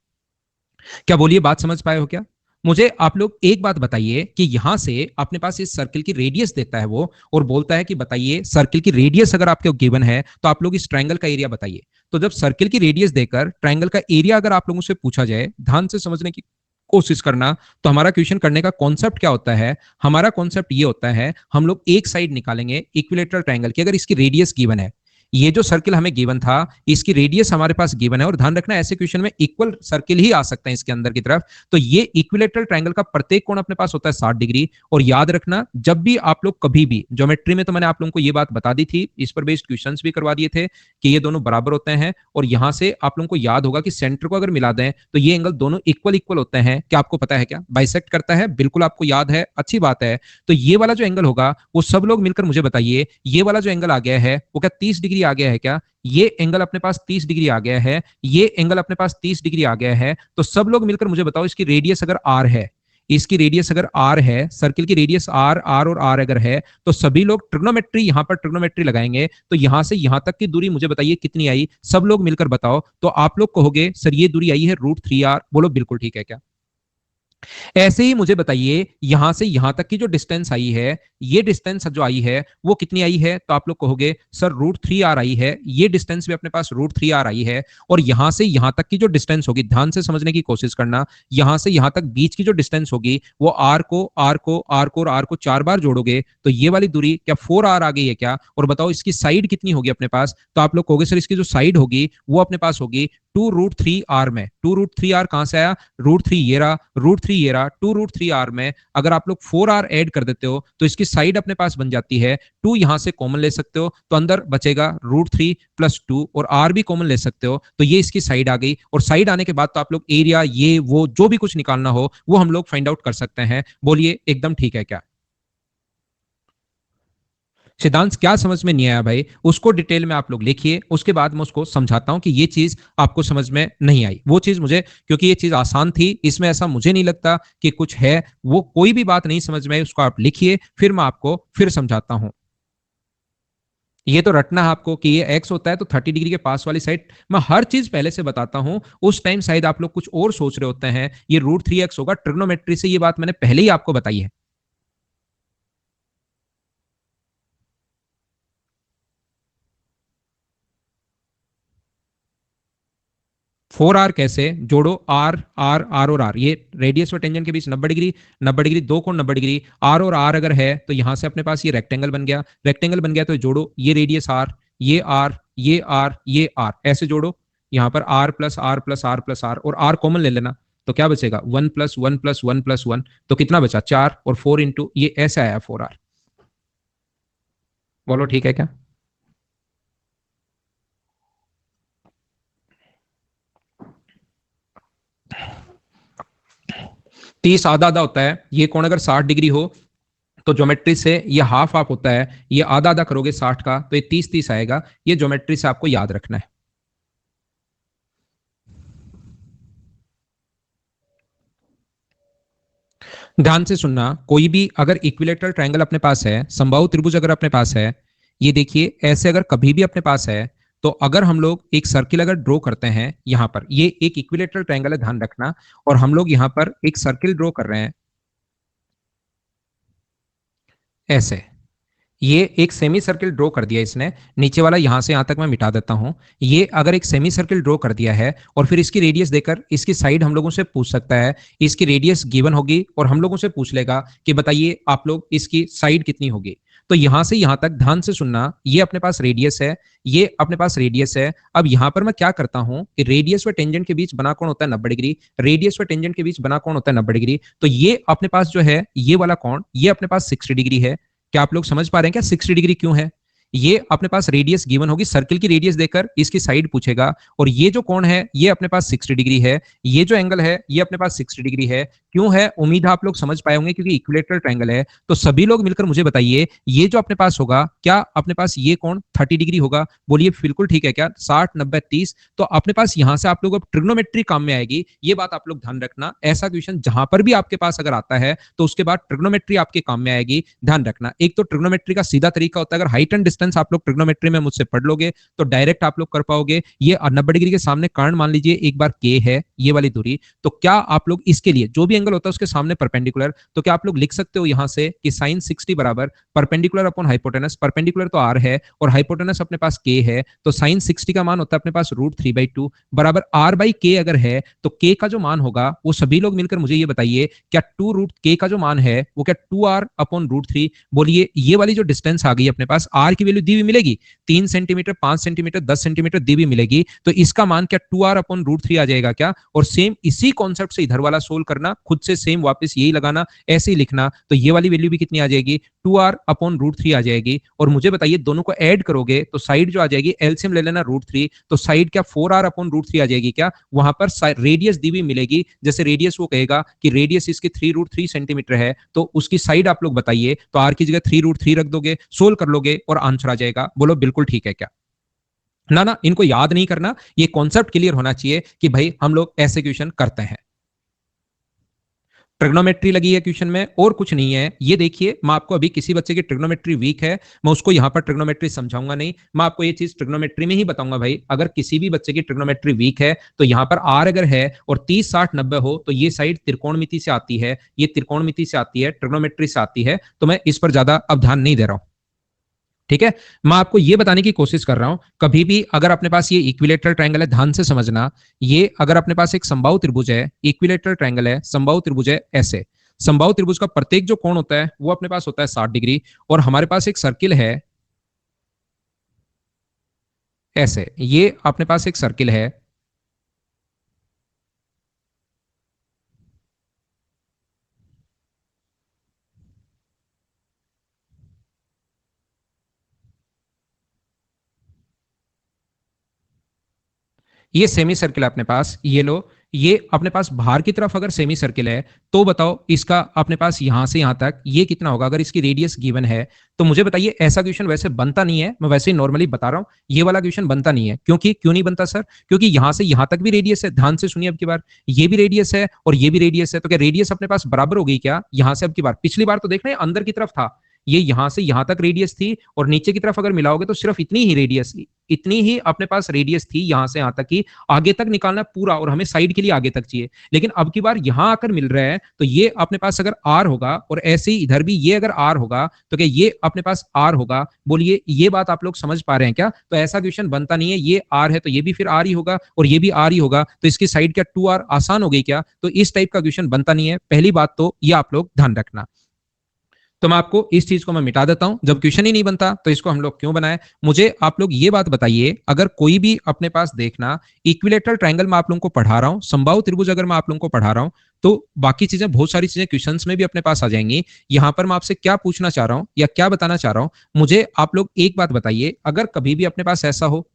क्या बोलिए, बात समझ पाए हो क्या? मुझे आप लोग एक बात बताइए कि यहां से अपने पास इस सर्किल की रेडियस देता है वो, और बोलता है कि बताइए सर्किल की रेडियस अगर आपके गिवन है तो आप लोग इस ट्रायंगल का एरिया बताइए। तो जब सर्किल की रेडियस देकर ट्रायंगल का एरिया अगर आप लोगों से पूछा जाए, ध्यान से समझने की कोशिश करना। तो हमारा क्वेश्चन करने का कॉन्सेप्ट क्या होता है? हमारा कॉन्सेप्ट ये होता है, हम लोग एक साइड निकालेंगे इक्विलेटरल ट्रायंगल की, अगर इसकी रेडियस गिवन है, ये जो सर्किल हमें गिवन था इसकी रेडियस हमारे पास गिवन है, और ध्यान रखना ऐसे क्वेश्चन में इक्वल सर्किल ही आ सकते हैं इसके अंदर की तरफ। तो ये इक्विलेटरल ट्रायंगल का प्रत्येक कोण अपने पास होता है 60 डिग्री। और याद रखना, जब भी आप लोग कभी भी ज्योमेट्री में, तो मैंने आप लोगों को ये बात बता दी थी, इस पर बेस्ड क्वेश्चन भी करवा दिए थे कि ये दोनों बराबर होते हैं। और यहां से आप लोगों को याद होगा कि सेंटर को अगर मिला दें तो ये एंगल दोनों इक्वल इक्वल होते हैं। क्या आपको पता है? क्या बाइसेक्ट करता है? बिल्कुल आपको याद है, अच्छी बात है। तो ये वाला जो एंगल होगा वो सब लोग मिलकर मुझे बताइए, ये वाला जो एंगल आ गया है वो क्या 30 डिग्री आ गया है? क्या ये एंगल अपने पास 30 डिग्री आ गया है? ये एंगल अपने पास 30 डिग्री आ गया है। तो सब लोग मिलकर मुझे बताओ, इसकी रेडियस अगर आर है, इसकी रेडियस अगर आर है, सर्किल की रेडियस आर, आर और आर अगर है, तो सभी लोग ट्रिग्नोमेट्री, यहां पर ट्रिग्नोमेट्री लगाएंगे। तो यहां से यहां तक की दूरी मुझे बताइए कितनी आई? सब लोग मिलकर बताओ। तो आप लोग कहोगे सर ये दूरी आई है √3r। बोलो बिल्कुल ठीक है क्या? ऐसे ही मुझे बताइए यहां से यहां तक की जो डिस्टेंस आई है, ये डिस्टेंस जो आई है वो कितनी आई है? तो आप लोग कहोगे सर √3r आई है। ये डिस्टेंस भी अपने पास √3r आई है। और यहां से यहां तक की जो डिस्टेंस होगी, ध्यान से समझने की कोशिश करना, यहां से यहां तक बीच की जो डिस्टेंस होगी वो आर को आर को आर को और आर को 4 बार जोड़ोगे तो ये वाली दूरी क्या 4r आ गई है क्या? और बताओ इसकी साइड कितनी होगी अपने पास? तो आप लोग कहोगे सर इसकी जो साइड होगी वो अपने पास होगी 2√3r में। 2√3r कहां से आया? √3 ये रहा, √3 ये रहा, 2√3r में अगर आप लोग 4r ऐड कर देते हो तो इसकी साइड अपने पास बन जाती है 2। यहां से कॉमन ले सकते हो तो अंदर बचेगा √3 + 2, और r भी कॉमन ले सकते हो तो ये इसकी साइड आ गई। और साइड आने के बाद तो आप लोग एरिया, ये वो जो भी कुछ निकालना हो वो हम लोग फाइंड आउट कर सकते हैं। बोलिए एकदम ठीक है क्या? सिद्धांत क्या समझ में नहीं आया भाई, उसको डिटेल में आप लोग लिखिए, उसके बाद मैं उसको समझाता हूं कि ये चीज आपको समझ में नहीं आई। वो चीज मुझे, क्योंकि ये चीज आसान थी, इसमें ऐसा मुझे नहीं लगता कि कुछ है। वो कोई भी बात नहीं समझ में आई उसको आप लिखिए, फिर मैं आपको फिर समझाता हूं। ये तो रटना है आपको कि ये एक्स होता है तो 30 डिग्री के पास वाली साइड, मैं हर चीज पहले से बताता हूं। उस टाइम शायद आप लोग कुछ और सोच रहे होते हैं, ये √3x होगा ट्रिग्नोमेट्री से, ये बात मैंने पहले ही आपको बताई है। 4r कैसे जोड़ो? आर आर आर और आर, ये रेडियस और टेंजेंट के बीच 90 डिग्री, 90 डिग्री, दो कोण 90 डिग्री, आर और आर अगर है तो यहां से अपने पास ये रेक्टेंगल बन गया। रेक्टेंगल बन गया तो जोड़ो, ये रेडियस आर, ये आर, ये आर, ये आर, ऐसे जोड़ो। यहां पर r plus r plus r plus r, और आर कॉमन ले लेना तो क्या बचेगा? 1 + 1 + 1 + 1। तो कितना बचा? 4, और 4 इंटू ये ऐसे आया 4r। बोलो ठीक है क्या? 30 आधा आधा होता है, ये कोण अगर 60 डिग्री हो तो ज्योमेट्री से ये हाफ हाफ होता है, ये आधा आधा करोगे 60 का तो ये 30 30 आएगा। ये ज्योमेट्री से आपको याद रखना है। ध्यान से सुनना, कोई भी अगर इक्विलेटरल ट्रायंगल अपने पास है, समबाहु त्रिभुज अगर अपने पास है, ये देखिए ऐसे अगर कभी भी अपने पास है, तो अगर हम लोग एक सर्किल अगर ड्रॉ करते हैं, यहां पर ये एक इक्विलेटरल ट्रायंगल है, ध्यान रखना, और हम लोग यहां पर एक सर्किल ड्रॉ कर रहे हैं ऐसे, ये एक सेमी सर्किल ड्रॉ कर दिया इसने, नीचे वाला यहां से यहां तक मैं मिटा देता हूं। ये अगर एक सेमी सर्किल ड्रॉ कर दिया है और फिर इसकी रेडियस देकर इसकी साइड हम लोगों से पूछ सकता है, इसकी रेडियस गिवन होगी और हम लोगों से पूछ लेगा कि बताइए आप लोग इसकी साइड कितनी होगी। तो यहां से यहां तक ध्यान से सुनना, ये अपने पास रेडियस है, ये अपने पास रेडियस है। अब यहां पर मैं क्या करता हूं कि रेडियस व टेंजेंट के बीच बना कोण होता है 90 डिग्री, रेडियस व टेंजेंट के बीच बना कोण होता है 90 डिग्री। तो ये अपने पास जो है ये वाला कोण, ये अपने पास 60 डिग्री है। क्या आप लोग समझ पा रहे हैं क्या 60 डिग्री क्यों है? ये अपने पास रेडियस गिवन होगी, सर्किल की रेडियस देकर इसकी साइड पूछेगा, और ये जो कोण है ये अपने पास 60 डिग्री है, ये जो एंगल है ये अपने पास 60 डिग्री है। क्यों है? उम्मीद है आप लोग समझ पाए होंगे, क्योंकि इक्विलेटरल ट्रायंगल है। तो सभी लोग मिलकर मुझे बताइए, ये जो अपने पास होगा, क्या अपने पास ये कोण 30 डिग्री होगा? बोलिए बिल्कुल ठीक है क्या? 60 90 30। तो अपने पास यहां से आप लोग अब ट्रिग्नोमेट्री काम में आएगी, ये बात आप लोग ध्यान रखना। ऐसा क्वेश्चन जहां पर भी आपके पास अगर आता है तो उसके बाद ट्रिग्नोमेट्री आपके काम में आएगी, ध्यान रखना। एक तो ट्रिग्नोमेट्री का सीधा तरीका होता है, अगर हाइट एंड डिस्टेंस आप लोग ट्रिग्नोमेट्री में मुझसे पढ़ लोगे तो डायरेक्ट आप लोग कर पाओगे। ये 90 डिग्री के सामने कर्ण मान लीजिए एक बार के है, ये वाली दूरी, तो क्या आप लोग इसके लिए जो भी एंगल होता है उसके सामने परपेंडिकुलर, तो क्या आप लोग लिख सकते हो यहां से कि साइन 60 बराबर परपेंडिकुलर अपॉन हाइपोटेनस, परपेंडिकुलर तो आर है और हाइपोटेनस अपने पास के है, तो साइन 60 का मान होता है अपने पास √3/2 बराबर आर बाई के। अगर है तो के का जो मान होगा वो सभी लोग मिलकर मुझे ये बताइए, क्या 2√k का जो मान है वो क्या 2r अपॉन √3, बोलिए ये वाली जो डिस्टेंस आ गई अपने पास आर की वैल्यू दी हुई मिलेगी 3 सेंटीमीटर, 5 सेंटीमीटर, 10 सेंटीमीटर दी हुई मिलेगी, तो इसका मान क्या 2r अपॉन √3 आ जाएगा क्या। और सेम इसी कॉन्सेप्ट से इधर वाला सोल्व करना, खुद से सेम वापस यही लगाना, ऐसे ही लिखना, तो ये वाली वैल्यू भी कितनी आ जाएगी 2r अपॉन √3 आ जाएगी। और मुझे बताइए दोनों को ऐड करोगे तो साइड जो आ जाएगी एलसीएम ले लेना √3, तो साइड क्या 4r अपॉन √3 आ जाएगी क्या। वहां पर रेडियस दी हुई मिलेगी, जैसे रेडियस वो कहेगा कि रेडियस इसकी 3√3 सेंटीमीटर है, तो उसकी साइड आप लोग बताइए, तो आर की जगह 3√3 रख दोगे, सोल्व कर लोगे और आंसर आ जाएगा। बोलो बिल्कुल ठीक है क्या। ना ना, इनको याद नहीं करना, ये कॉन्सेप्ट क्लियर होना चाहिए कि भाई हम लोग ऐसे क्वेश्चन करते हैं। ट्रिग्नोमेट्री लगी है क्वेश्चन में और कुछ नहीं है। ये देखिए मैं आपको अभी किसी बच्चे की ट्रिग्नोमेट्री वीक है, मैं उसको यहां पर ट्रिग्नोमेट्री समझाऊंगा नहीं, मैं आपको ये चीज ट्रिग्नोमेट्री में ही बताऊंगा। भाई अगर किसी भी बच्चे की ट्रिग्नोमेट्री वीक है तो यहां पर आर अगर है और 30 60 90 हो तो ये साइड त्रिकोणमिति से आती है, ये त्रिकोणमिति से आती है, ट्रिग्नोमेट्री से आती है, तो मैं इस पर ज्यादा अब ध्यान नहीं दे रहा हूं। ठीक है, मैं आपको यह बताने की कोशिश कर रहा हूं, कभी भी अगर अपने पास ये इक्विलेटरल ट्रायंगल है, ध्यान से समझना, ये अगर अपने पास एक समबाहु त्रिभुज है, इक्विलेटरल ट्रायंगल है, समबाहु त्रिभुज है, ऐसे समबाहु त्रिभुज का प्रत्येक जो कोण होता है वो अपने पास होता है 60 डिग्री, और हमारे पास एक सर्किल है ऐसे, ये अपने पास एक सर्किल है, ये सेमी सर्किल है अपने पास, ये लो, ये अपने पास बाहर की तरफ अगर सेमी सर्किल है तो बताओ इसका अपने पास यहां से यहां तक ये कितना होगा, अगर इसकी रेडियस गिवन है तो मुझे बताइए। ऐसा क्वेश्चन वैसे बनता नहीं है, मैं वैसे ही नॉर्मली बता रहा हूं, ये वाला क्वेश्चन बनता नहीं है। क्योंकि क्यों नहीं बनता सर, क्योंकि यहां से यहां तक भी रेडियस है, ध्यान से सुनिए अब की बार, ये भी रेडियस है और ये भी रेडियस है, तो क्या रेडियस अपने पास बराबर हो गई क्या यहां से अब की बार। पिछली बार तो देखना अंदर की तरफ था, ये यहां से यहां तक रेडियस थी और नीचे की तरफ अगर मिलाओगे तो सिर्फ इतनी ही रेडियस, इतनी ही अपने पास रेडियस थी यहां से यहां तक की, आगे तक निकालना पूरा और हमें साइड के लिए आगे तक चाहिए। लेकिन अब की बार यहां आकर मिल रहा है तो ये अपने पास अगर आर होगा और ऐसे ही इधर भी ये अगर आर होगा तो क्या ये अपने पास आर होगा। बोलिए ये बात आप लोग समझ पा रहे हैं क्या। तो ऐसा क्वेश्चन बनता नहीं है, ये आर है तो ये भी फिर आर ही होगा और ये भी आर ही होगा, तो इसकी साइड क्या 2r आसान हो गई क्या। तो इस टाइप का क्वेश्चन बनता नहीं है, पहली बात तो ये आप लोग ध्यान रखना। तो मैं आपको इस चीज को मैं मिटा देता हूं, जब क्वेश्चन ही नहीं बनता तो इसको हम लोग क्यों बनाए। मुझे आप लोग ये बात बताइए, अगर कोई भी अपने पास देखना इक्विलेटरल ट्रायंगल मैं आप लोगों को पढ़ा रहा हूं, समबाहु त्रिभुज अगर मैं आप लोगों को पढ़ा रहा हूं, तो बाकी चीजें बहुत सारी चीजें क्वेश्चंस में भी अपने पास आ जाएंगी। यहां पर मैं आपसे क्या पूछना चाह रहा हूं या क्या बताना चाह रहा हूं, मुझे आप लोग एक बात बताइए, अगर कभी भी अपने पास ऐसा हो,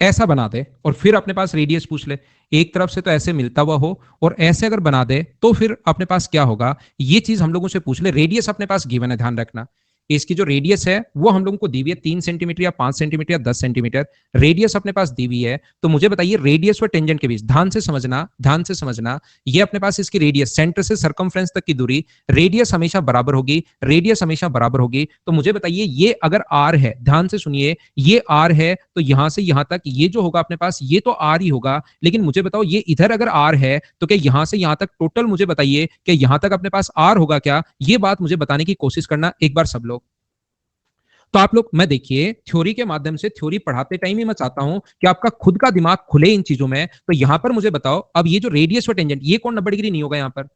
ऐसा बना दे और फिर अपने पास रेडियस पूछ ले, एक तरफ से तो ऐसे मिलता हुआ हो और ऐसे अगर बना दे तो फिर अपने पास क्या होगा, ये चीज हम लोगों से पूछ ले। रेडियस अपने पास गिवन है, ध्यान रखना, इसकी जो रेडियस है वो हम लोगों को दी हुई है 3 सेंटीमीटर या 5 सेंटीमीटर या 10 सेंटीमीटर, रेडियस अपने पास दी हुई है। तो मुझे बताइए रेडियस और टेंजेंट के बीच, ध्यान से समझना, ध्यान से समझना, ये अपने पास इसकी रेडियस सेंटर से सरकमफ्रेंस तक की दूरी, रेडियस हमेशा बराबर होगी, रेडियस हमेशा बराबर होगी। तो मुझे बताइए ये अगर आर है, ध्यान से सुनिए, ये आर है तो यहां से यहां तक ये जो होगा अपने पास ये तो आर ही होगा। लेकिन मुझे बताओ ये इधर अगर आर है तो क्या यहां से यहां तक टोटल, मुझे बताइए कि यहां तक अपने पास आर होगा क्या, ये बात मुझे बताने की कोशिश करना एक बार सब लोग। तो आप लोग, मैं देखिए थ्योरी के माध्यम से, थ्योरी पढ़ाते टाइम ही मैं चाहता हूं कि आपका खुद का दिमाग खुले इन चीजों में। तो यहां पर मुझे बताओ, अब ये जो रेडियस और टेंजेंट, ये कौन 90 डिग्री नहीं होगा यहां पर,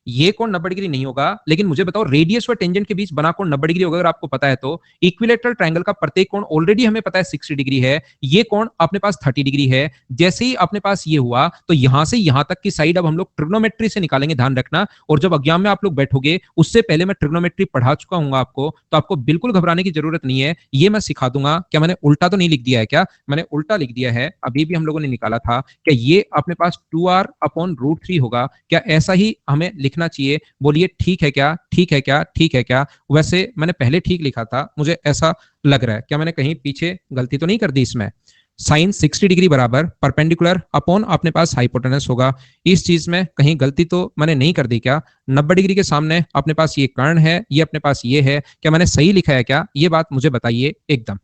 ये कोण 90 डिग्री नहीं होगा। लेकिन मुझे बताओ रेडियस और टेंजेंट के बीच बना कोण 90 डिग्री होगा, अगर आपको पता है तो। इक्विलेटरल ट्रायंगल का प्रत्येक कोण ऑलरेडी हमें पता है 60 डिग्री है, ये कोण अपने पास 30 डिग्री है। जैसे ही अपने पास ये हुआ तो यहां से यहां तक की साइड अब हम लोग ट्रिग्नोमेट्री से निकालेंगे, ध्यान रखना। और जब एग्जाम में आप लोग बैठोगे उससे पहले मैं ट्रिग्नोमेट्री पढ़ा चुका हूं आपको, तो आपको बिल्कुल घबराने की जरूरत नहीं है, ये मैं सिखा दूंगा। क्या मैंने उल्टा तो नहीं लिख दिया है क्या, मैंने उल्टा लिख दिया है, अभी भी हम लोगों ने निकाला था। क्या ये अपने पास 2r अपॉन √3 होगा, क्या ऐसा ही हमें लिखना लिखना चाहिए, बोलिए ठीक है क्या, ठीक है क्या, ठीक है क्या। वैसे मैंने पहले ठीक लिखा था, मुझे ऐसा लग रहा है, क्या मैंने कहीं पीछे गलती तो नहीं कर दी इसमें। साइन 60 डिग्री बराबर परपेंडिकुलर अपॉन अपने पास हाइपोटेनस होगा। इस चीज में कहीं गलती तो मैंने नहीं कर दी क्या? 90 डिग्री के सामने अपने पास ये कर्ण है, ये अपने पास ये है, क्या मैंने सही लिखा है क्या? ये बात मुझे बताइए एकदम।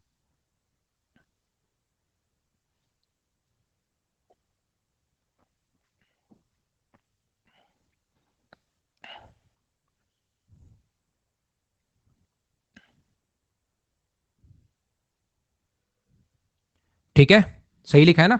ठीक है, सही लिखा है ना?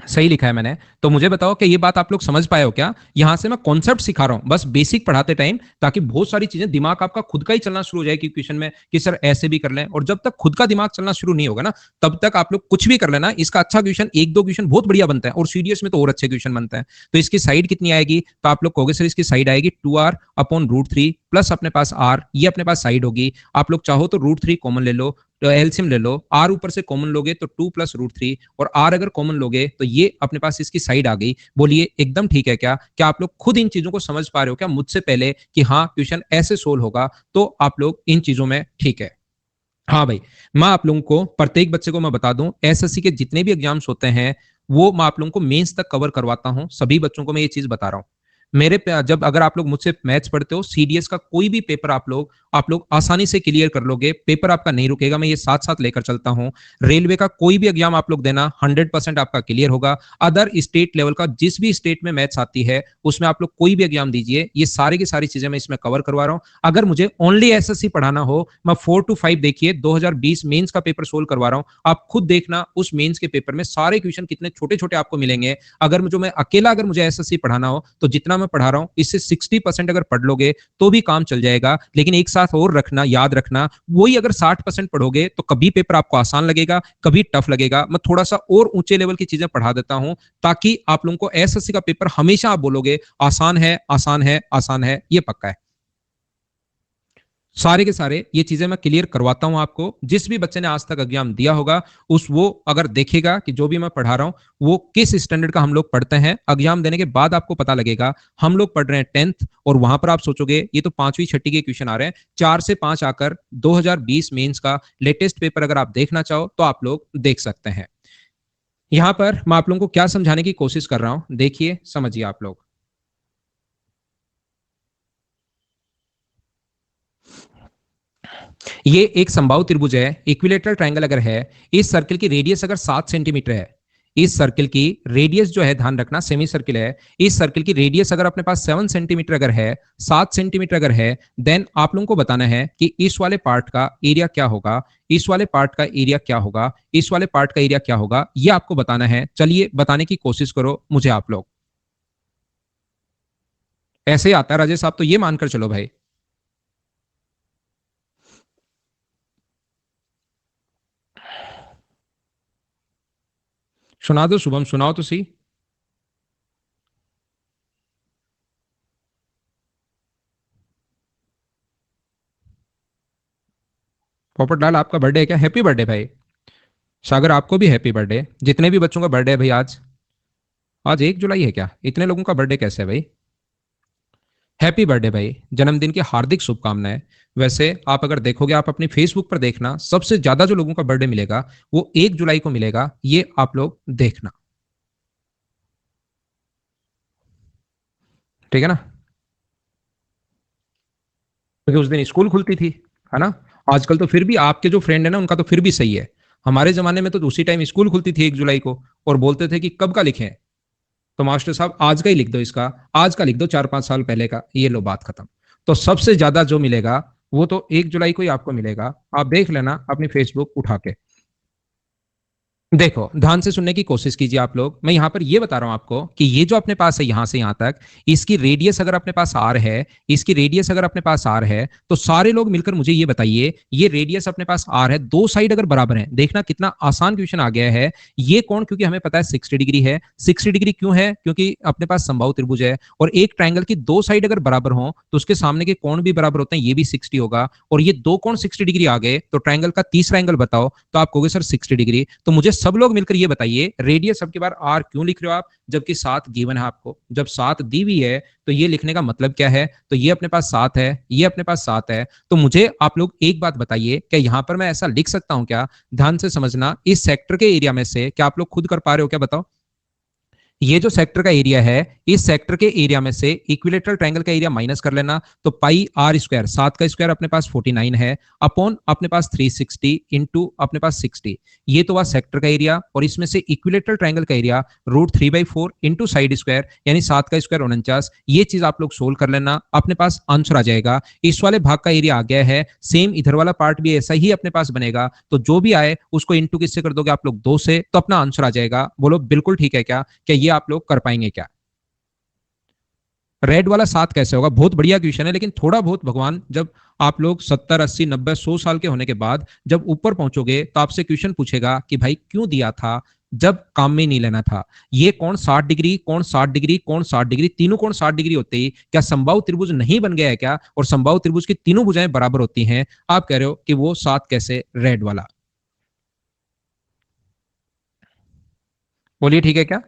सही लिखा है मैंने। तो मुझे बताओ कि ये बात आप लोग समझ पाए हो क्या? यहां से मैं कॉन्सेप्ट सिखा रहा हूं बस बेसिक पढ़ाते टाइम, ताकि बहुत सारी चीजें दिमाग आपका खुद का ही चलना शुरू हो जाए कि क्वेश्चन में कि सर ऐसे भी कर लें। और जब तक खुद का दिमाग चलना शुरू नहीं होगा ना, तब तक आप लोग कुछ भी कर लेना। इसका अच्छा क्वेश्चन, एक दो क्वेश्चन बहुत बढ़िया बनता है, और सीडीएस में तो और अच्छे क्वेश्चन बनते हैं। तो इसकी साइड कितनी आएगी? तो आप लोग कहोगे सर इसकी साइड आएगी 2r अपॉन √3 प्लस अपने पास r, ये अपने पास साइड होगी। आप लोग चाहो तो √3 कॉमन ले लो, तो एलसीएम ले लो, आर ऊपर से कॉमन लोगे तो 2 प्लस √3, और आर अगर कॉमन लोगे तो ये अपने पास इसकी साइड आ गई। बोलिए एकदम ठीक है क्या? क्या आप लोग खुद इन चीजों को समझ पा रहे हो क्या मुझसे पहले कि हाँ क्वेश्चन ऐसे सोल्व होगा? तो आप लोग इन चीजों में ठीक है। हाँ भाई, मैं आप लोगों को प्रत्येक बच्चे को मैं बता दूं, एसएससी के जितने भी एग्जाम्स होते हैं वो मैं आप लोगों को मेंस तक कवर करवाता हूं। सभी बच्चों को मैं ये चीज बता रहा हूं। मेरे जब अगर आप लोग मुझसे मैथ्स पढ़ते हो, सीडीएस का कोई भी पेपर आप लोग आसानी से क्लियर कर लोगे। पेपर आपका नहीं रुकेगा, मैं ये साथ साथ लेकर चलता हूं। रेलवे का कोई भी एग्जाम आप लोग देना, 100% आपका क्लियर होगा। अदर स्टेट लेवल का जिस भी स्टेट में मैथ्स आती है उसमें आप लोग कोई भी एग्जाम दीजिए, ये सारी की सारी चीजें मैं इसमें कवर करवा रहा हूं। अगर मुझे ओनली एसएससी पढ़ाना हो, मैं 4 to 5 देखिए 2020 मेंस का पेपर सोल्व करवा रहा हूं। आप खुद देखना उस मेंस के पेपर में सारे क्वेश्चन कितने छोटे छोटे आपको मिलेंगे। अगर मैं अकेला अगर मुझे एसएससी पढ़ाना हो तो जितना मैं पढ़ा रहा हूं इससे 60% अगर पढ़ लोगे तो भी काम चल जाएगा। लेकिन एक साथ और रखना, याद रखना, वही अगर 60% पढ़ोगे तो कभी पेपर आपको आसान लगेगा, कभी टफ लगेगा। मैं थोड़ा सा और ऊंचे लेवल की चीजें पढ़ा देता हूं, ताकि आप लोगों को एसएससी का पेपर हमेशा आप बोलोगे आसान है, आसान है, आसान है, ये पक्का है। सारे के सारे ये चीजें मैं क्लियर करवाता हूं आपको। जिस भी बच्चे ने आज तक एग्जाम दिया होगा उस वो अगर देखेगा कि जो भी मैं पढ़ा रहा हूं वो किस स्टैंडर्ड का हम लोग पढ़ते हैं, एग्जाम देने के बाद आपको पता लगेगा हम लोग पढ़ रहे हैं 10th। और वहां पर आप सोचोगे ये तो 5वीं 6ठी के क्वेश्चन आ रहे हैं। 4 से 5 आकर 2020 मेंस का लेटेस्ट पेपर अगर आप देखना चाहो तो आप लोग देख सकते हैं। यहां पर मैं आप लोगों को क्या समझाने की कोशिश कर रहा हूं, देखिए समझिए आप लोग। ये एक समबाहु त्रिभुज है, इक्विलेटरल ट्रायंगल अगर है, इस सर्कल की रेडियस अगर 7 सेंटीमीटर है, इस सर्कल की रेडियस जो है, ध्यान रखना सेमी सर्कल है, इस सर्कल की रेडियस अगर अपने पास 7 सेंटीमीटर अगर है, 7 सेंटीमीटर अगर है, देन आप लोगों को बताना है कि इस वाले पार्ट का एरिया क्या होगा, इस वाले पार्ट का एरिया क्या होगा, इस वाले पार्ट का एरिया क्या होगा, ये आपको बताना है। चलिए बताने की कोशिश करो मुझे आप लोग। ऐसे ही आता है राजेश साहब, तो ये मानकर चलो भाई। सुना दो शुभम, सुनाओ तो सही। पोपट लाल आपका बर्थडे है क्या? हैप्पी बर्थडे भाई। सागर आपको भी हैप्पी बर्थडे। जितने भी बच्चों का बर्थडे है भाई आज, आज 1 जुलाई है क्या? इतने लोगों का बर्थडे कैसे है भाई? हैप्पी बर्थडे भाई, जन्मदिन की हार्दिक शुभकामनाएं। वैसे आप अगर देखोगे, आप अपनी फेसबुक पर देखना, सबसे ज्यादा जो लोगों का बर्थडे मिलेगा वो 1 जुलाई को मिलेगा, ये आप लोग देखना। ठीक है ना? क्योंकि उस दिन स्कूल खुलती थी, है ना? आजकल तो फिर भी आपके जो फ्रेंड है ना उनका तो फिर भी सही है। हमारे जमाने में तो उसी टाइम स्कूल खुलती थी 1 जुलाई को, और बोलते थे कि कब का लिखें। तो मास्टर साहब आज का ही लिख दो, इसका आज का लिख दो, 4-5 साल पहले का, ये लो बात खत्म। तो सबसे ज्यादा जो मिलेगा वो तो 1 जुलाई को ही आपको मिलेगा। आप देख लेना अपनी फेसबुक उठा के। देखो ध्यान से सुनने की कोशिश कीजिए आप लोग। मैं यहां पर ये बता रहा हूं आपको कि ये जो अपने पास है यहां से यहां तक, इसकी रेडियस अगर अपने पास आर है, इसकी रेडियस अगर अपने पास आर है, तो सारे लोग मिलकर मुझे ये बताइए, ये रेडियस अपने पास आर है, दो साइड अगर बराबर है, देखना कितना आसान क्वेश्चन आ गया है। ये कौन? क्योंकि हमें पता है 60 डिग्री है। 60 डिग्री क्यों है? क्योंकि अपने पास समबाहु त्रिभुज है, और एक ट्राइंगल की दो साइड अगर बराबर हो तो उसके सामने के कोण भी बराबर होते हैं, ये भी 60 होगा। और ये दो कोण 60 डिग्री आ गए तो ट्राइंगल का तीसरा एंगल बताओ, तो आप कहोगे सर 60 डिग्री। तो मुझे सब लोग मिलकर ये बताइए रेडियस सबके बार आर क्यों लिख रहे हो आप, जबकि 7 गिवन है आपको। जब 7 दी हुई है तो ये लिखने का मतलब क्या है, तो ये अपने पास 7 है, ये अपने पास 7 है। तो मुझे आप लोग एक बात बताइए, क्या यहां पर मैं ऐसा लिख सकता हूं क्या, ध्यान से समझना, इस सेक्टर के एरिया में से क्या आप लोग खुद कर पा रहे हो क्या, बताओ। ये जो सेक्टर का एरिया है, इस सेक्टर के एरिया में से इक्विलेटरल ट्रायंगल का एरिया माइनस कर लेना, तो पाई आर स्क्वायर, 7 का स्क्वायर अपने पास 49 है, अपॉन अपने पास 360 इंटू अपने पास 60, ये तो हुआ सेक्टर का एरिया। और इसमें से इक्विलेटरल ट्रायंगल का एरिया √3/4 इंटू साइड स्क्वायर, यानी 7 का स्क्वायर 49। ये चीज आप लोग सोल्व कर लेना, अपने पास आंसर आ जाएगा। इस वाले भाग का एरिया आ गया है, सेम इधर वाला पार्ट भी ऐसा ही अपने पास बनेगा। तो जो भी आए उसको इंटू किससे कर दोगे आप लोग, 2 से, तो अपना आंसर आ जाएगा। बोलो बिल्कुल ठीक है क्या ये आप लोग कर पाएंगे क्या। रेड वाला 7 कैसे होगा, बहुत बढ़िया क्वेश्चन है, लेकिन थोड़ा बहुत भगवान, जब आप लोग 70 80 90 100 साल के होने के बाद जब ऊपर पहुंचोगे तो आपसे क्वेश्चन पूछेगा कि भाई क्यों दिया था जब काम में नहीं लेना था। ये कौन 60 डिग्री, कौन 60 डिग्री, कौन 60 डिग्री, तीनों कौन 60 डिग्री होते ही क्या समबाहु त्रिभुज नहीं बन गया है क्या, और समबाहु त्रिभुज की तीनों भुजाएं बराबर होती हैं। आप कह रहे हो कि वो 7 कैसे, रेड वाला। बोलिए ठीक है क्या।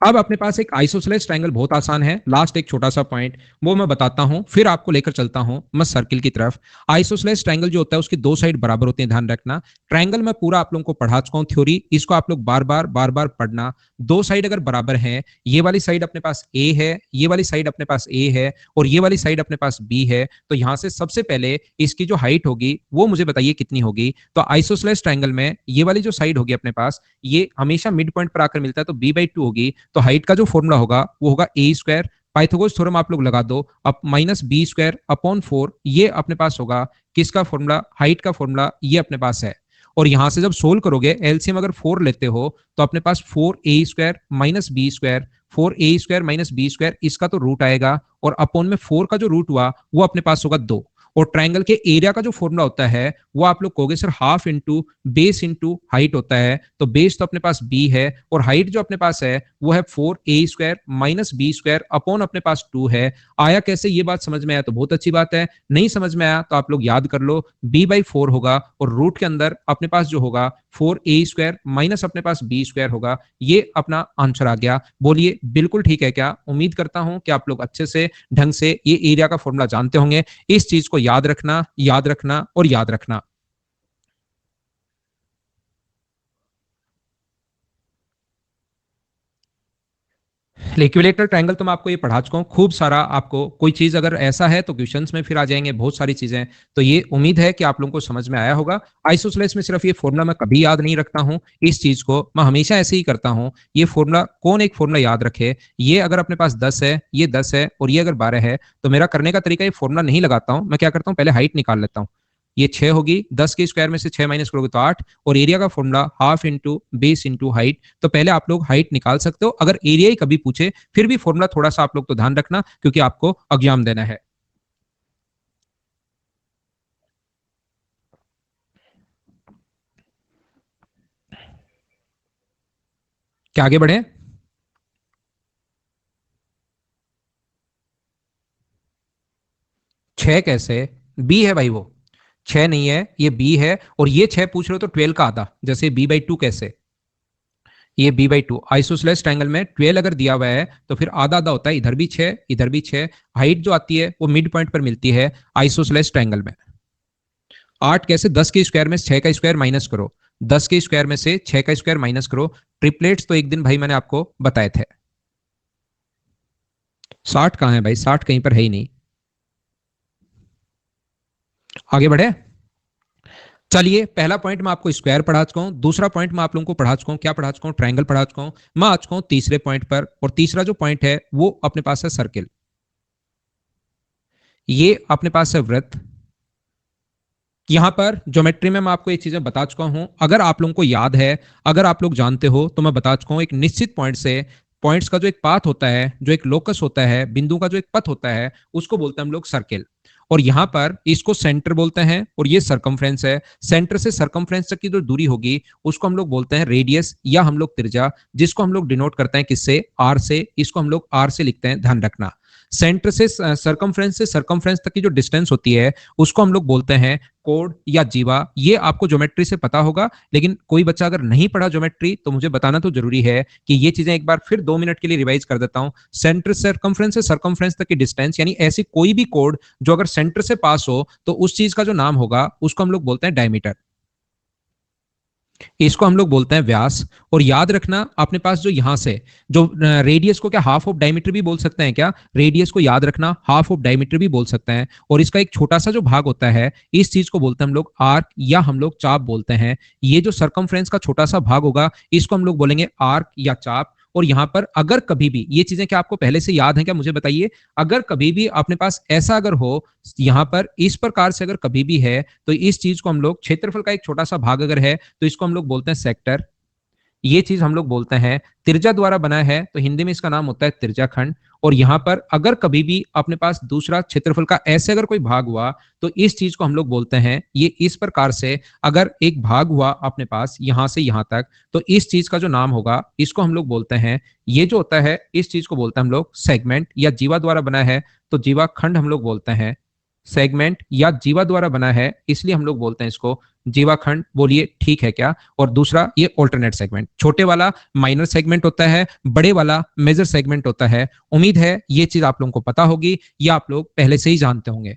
अब अपने पास एक आइसोसेलेस ट्रायंगल बहुत आसान है, लास्ट एक छोटा सा पॉइंट वो मैं बताता हूं, फिर आपको लेकर चलता हूं मैं सर्किल की तरफ। आइसोसेलेस ट्रायंगल जो होता है उसकी 2 साइड बराबर होते हैं, ध्यान रखना। ट्रायंगल में पूरा आप लोगों को पढ़ा चुका हूं थ्योरी, इसको आप लोग बार बार पढ़ना। 2 साइड अगर बराबर है, ये वाली साइड अपने पास ए है, ये वाली साइड अपने पास ए है, और ये वाली साइड अपने पास बी है, तो यहां से सबसे पहले इसकी जो हाइट होगी वो मुझे बताइए कितनी होगी। तो आइसोसेलेस ट्रायंगल में ये वाली जो साइड होगी अपने पास, ये हमेशा मिड पॉइंट पर आकर मिलता है, तो b/2 होगी। तो हाइट का जो फॉर्मूला होगा वो होगा ए स्क्वायर, पाइथागोरस थ्योरम आप लोग लगा दो, अब -b²/4, ये अपने पास होगा किसका फॉर्मूला, हाइट का फॉर्मूला, ये अपने पास है। और यहां से जब सोल्व करोगे एलसीएम अगर 4 लेते हो तो अपने पास 4a² - b², 4a² - b², इसका तो रूट आएगा, और अपॉन में 4 का जो रूट हुआ वो अपने पास होगा 2। और ट्रायंगल के एरिया का जो फॉर्मूला होता है वो आप लोग कहोगे sir half into base into height होता है। तो बेस तो अपने पास b है, और हाइट जो अपने पास है वो है 4a² - b² अपॉन अपने पास 2 है। आया कैसे, ये बात समझ में आया तो बहुत अच्छी बात है, नहीं समझ में आया तो आप लोग याद कर लो, b/4 होगा, और रूट के अंदर अपने पास जो होगा 4a² माइनस अपने पास b² होगा। ये अपना आंसर आ गया। बोलिए बिल्कुल ठीक है क्या। उम्मीद करता हूं कि आप लोग अच्छे से ढंग से ये एरिया का फॉर्मूला जानते होंगे। इस चीज को याद रखना, याद रखना और याद रखना। इक्विलेटरल ट्रायंगल तो मैं आपको ये पढ़ा चुका हूँ खूब सारा, आपको कोई चीज अगर ऐसा है तो क्वेश्चंस में फिर आ जाएंगे बहुत सारी चीजें। तो ये उम्मीद है कि आप लोगों को समझ में आया होगा। आइसोसेलेस में सिर्फ ये फॉर्मूला मैं कभी याद नहीं रखता हूँ, इस चीज को मैं हमेशा ऐसे ही करता हूँ। ये फॉर्मूला कौन एक फॉर्मूला याद रखे, ये अगर अपने पास 10 है, ये 10 है, और ये अगर 12 है, तो मेरा करने का तरीका ये फॉर्मूला नहीं लगाता हूँ, मैं क्या करता हूँ पहले हाइट निकाल लेता हूँ। ये 6 होगी, 10 के स्क्वायर में से 6 माइनस करोगे तो 8, और एरिया का formula half into base into height. तो पहले आप लोग हाइट निकाल सकते हो, अगर एरिया ही कभी पूछे फिर भी फॉर्मूला थोड़ा सा आप लोग तो ध्यान रखना, क्योंकि आपको एग्जाम देना है। क्या आगे बढ़े। 6 कैसे, बी है भाई वो, 6 नहीं है, ये बी है, और ये 6 पूछ रहे हो तो 12 का आधा, जैसे b/2 कैसे, ये b/2 आइसोसेलेस ट्रायंगल में 12 अगर दिया हुआ है तो फिर आधा आधा होता है, इधर भी 6 इधर भी 6। हाइट जो आती है वो मिड पॉइंट पर मिलती है आइसोसेलेस ट्रायंगल में। 8 कैसे, 10 के स्क्वायर में 6 का स्क्वायर माइनस करो, 10 के स्क्वायर में से 6 का स्क्वायर माइनस करो। ट्रिपलेट्स तो एक दिन भाई मैंने आपको बताए थे। 60 कहां है भाई, 60 कहीं पर है ही नहीं। आगे बढ़े। चलिए पहला पॉइंट मैं आपको स्क्वायर पढ़ा चुका हूं, दूसरा पॉइंट मैं आप लोगों को पढ़ा चुका हूं, क्या पढ़ा चुका हूं, ट्रायंगल पढ़ा चुका हूं। मैं आ चुका हूं तीसरे पॉइंट पर, और तीसरा जो पॉइंट है वो अपने पास है सर्किल। ये अपने पास है वृत्त। यहां पर ज्योमेट्री में मैं आपको ये चीजें बता चुका हूं, अगर आप लोगों को याद है, अगर आप लोग जानते हो तो मैं बता चुका हूं, एक निश्चित पॉइंट से पॉइंट्स का जो एक पाथ होता है, जो एक लोकस होता है, बिंदु का जो एक पथ होता है, उसको बोलते हैं हम लोग सर्किल। और यहां पर इसको सेंटर बोलते हैं, और ये सरकमफ्रेंस है। सेंटर से सरकमफ्रेंस तक की जो दूरी होगी उसको हम लोग बोलते हैं रेडियस, या हम लोग त्रिज्या, जिसको हम लोग डिनोट करते हैं किससे, आर से। इसको हम लोग आर से लिखते हैं, ध्यान रखना। सेंटर से सरकमफ्रेंस से सरकमफ्रेंस तक की जो डिस्टेंस होती है उसको हम लोग बोलते हैं कोड या जीवा। ये आपको ज्योमेट्री से पता होगा, लेकिन कोई बच्चा अगर नहीं पढ़ा ज्योमेट्री तो मुझे बताना तो जरूरी है कि ये चीजें एक बार फिर 2 मिनट के लिए रिवाइज कर देता हूं। सेंटर सरकमफ्रेंस से सरकमफ्रेंस तक की डिस्टेंस, यानी ऐसी कोई भी कोड जो अगर सेंटर से पास हो तो उस चीज का जो नाम होगा उसको हम लोग बोलते हैं डायमीटर। इसको हम लोग बोलते हैं व्यास। और याद रखना अपने पास जो यहां से जो रेडियस को क्या हाफ ऑफ डायमीटर भी बोल सकते हैं क्या? रेडियस को याद रखना हाफ ऑफ डायमीटर भी बोल सकते हैं। और इसका एक छोटा सा जो भाग होता है इस चीज को बोलते हैं हम लोग आर्क या हम लोग चाप बोलते हैं। ये जो सरकमफ्रेंस का छोटा सा भाग होगा इसको हम लोग बोलेंगे आर्क या चाप। और यहां पर अगर कभी भी ये चीजें क्या आपको पहले से याद है क्या, मुझे बताइए। अगर कभी भी अपने पास ऐसा अगर हो यहां पर इस प्रकार से अगर कभी भी है तो इस चीज को हम लोग क्षेत्रफल का एक छोटा सा भाग अगर है तो इसको हम लोग बोलते हैं सेक्टर। ये चीज हम लोग बोलते हैं त्रिज्या द्वारा बना है तो हिंदी में इसका नाम होता है त्रिज्याखंड। और यहां पर अगर कभी भी अपने पास दूसरा क्षेत्रफल का ऐसे अगर कोई भाग हुआ तो इस चीज को हम लोग बोलते हैं, ये इस प्रकार से अगर एक भाग हुआ अपने पास यहां से यहां तक तो इस चीज का जो नाम होगा इसको हम लोग बोलते हैं, ये जो होता है इस चीज को बोलते हैं हम लोग सेगमेंट या जीवा द्वारा बना है तो जीवा खंड हम लोग बोलते हैं। सेगमेंट या जीवा द्वारा बना है इसलिए हम लोग बोलते हैं इसको जीवाखंड। बोलिए ठीक है क्या? और दूसरा ये ऑल्टरनेट सेगमेंट, छोटे वाला माइनर सेगमेंट होता है, बड़े वाला मेजर सेगमेंट होता है। उम्मीद है ये चीज आप लोगों को पता होगी या आप लोग पहले से ही जानते होंगे।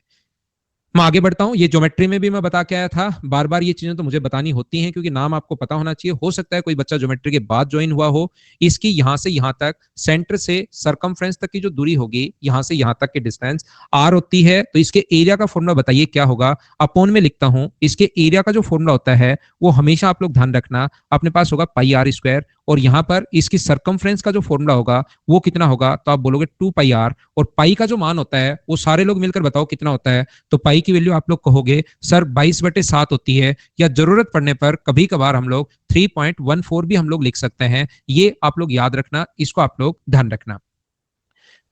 मैं आगे बढ़ता हूं। ये ज्योमेट्री में भी मैं बता के आया था, बार बार ये चीजें तो मुझे बतानी होती हैं क्योंकि नाम आपको पता होना चाहिए। हो सकता है कोई बच्चा ज्योमेट्री के बाद ज्वाइन हुआ हो। इसकी यहां से यहां तक सेंटर से सरकमफ्रेंस तक की जो दूरी होगी यहां से यहां तक की डिस्टेंस आर होती है। तो इसके एरिया का फॉर्मूला बताइए क्या होगा? अपोन में लिखता हूं। इसके एरिया का जो फॉर्मूला होता है वो हमेशा आप लोग ध्यान रखना अपने पास होगा पाई आर स्क्वायर। और यहां पर इसकी सरकमफ्रेंस का जो फॉर्मूला होगा वो कितना होगा? तो आप बोलोगे 2 पाई आर। और पाई का जो मान होता है वो सारे लोग मिलकर बताओ कितना होता है? तो पाई की वैल्यू आप लोग कहोगे सर 22/7 होती है, या जरूरत पड़ने पर कभी कभार हम लोग 3.14 भी हम लोग लिख सकते हैं। ये आप लोग याद रखना, इसको आप लोग ध्यान रखना।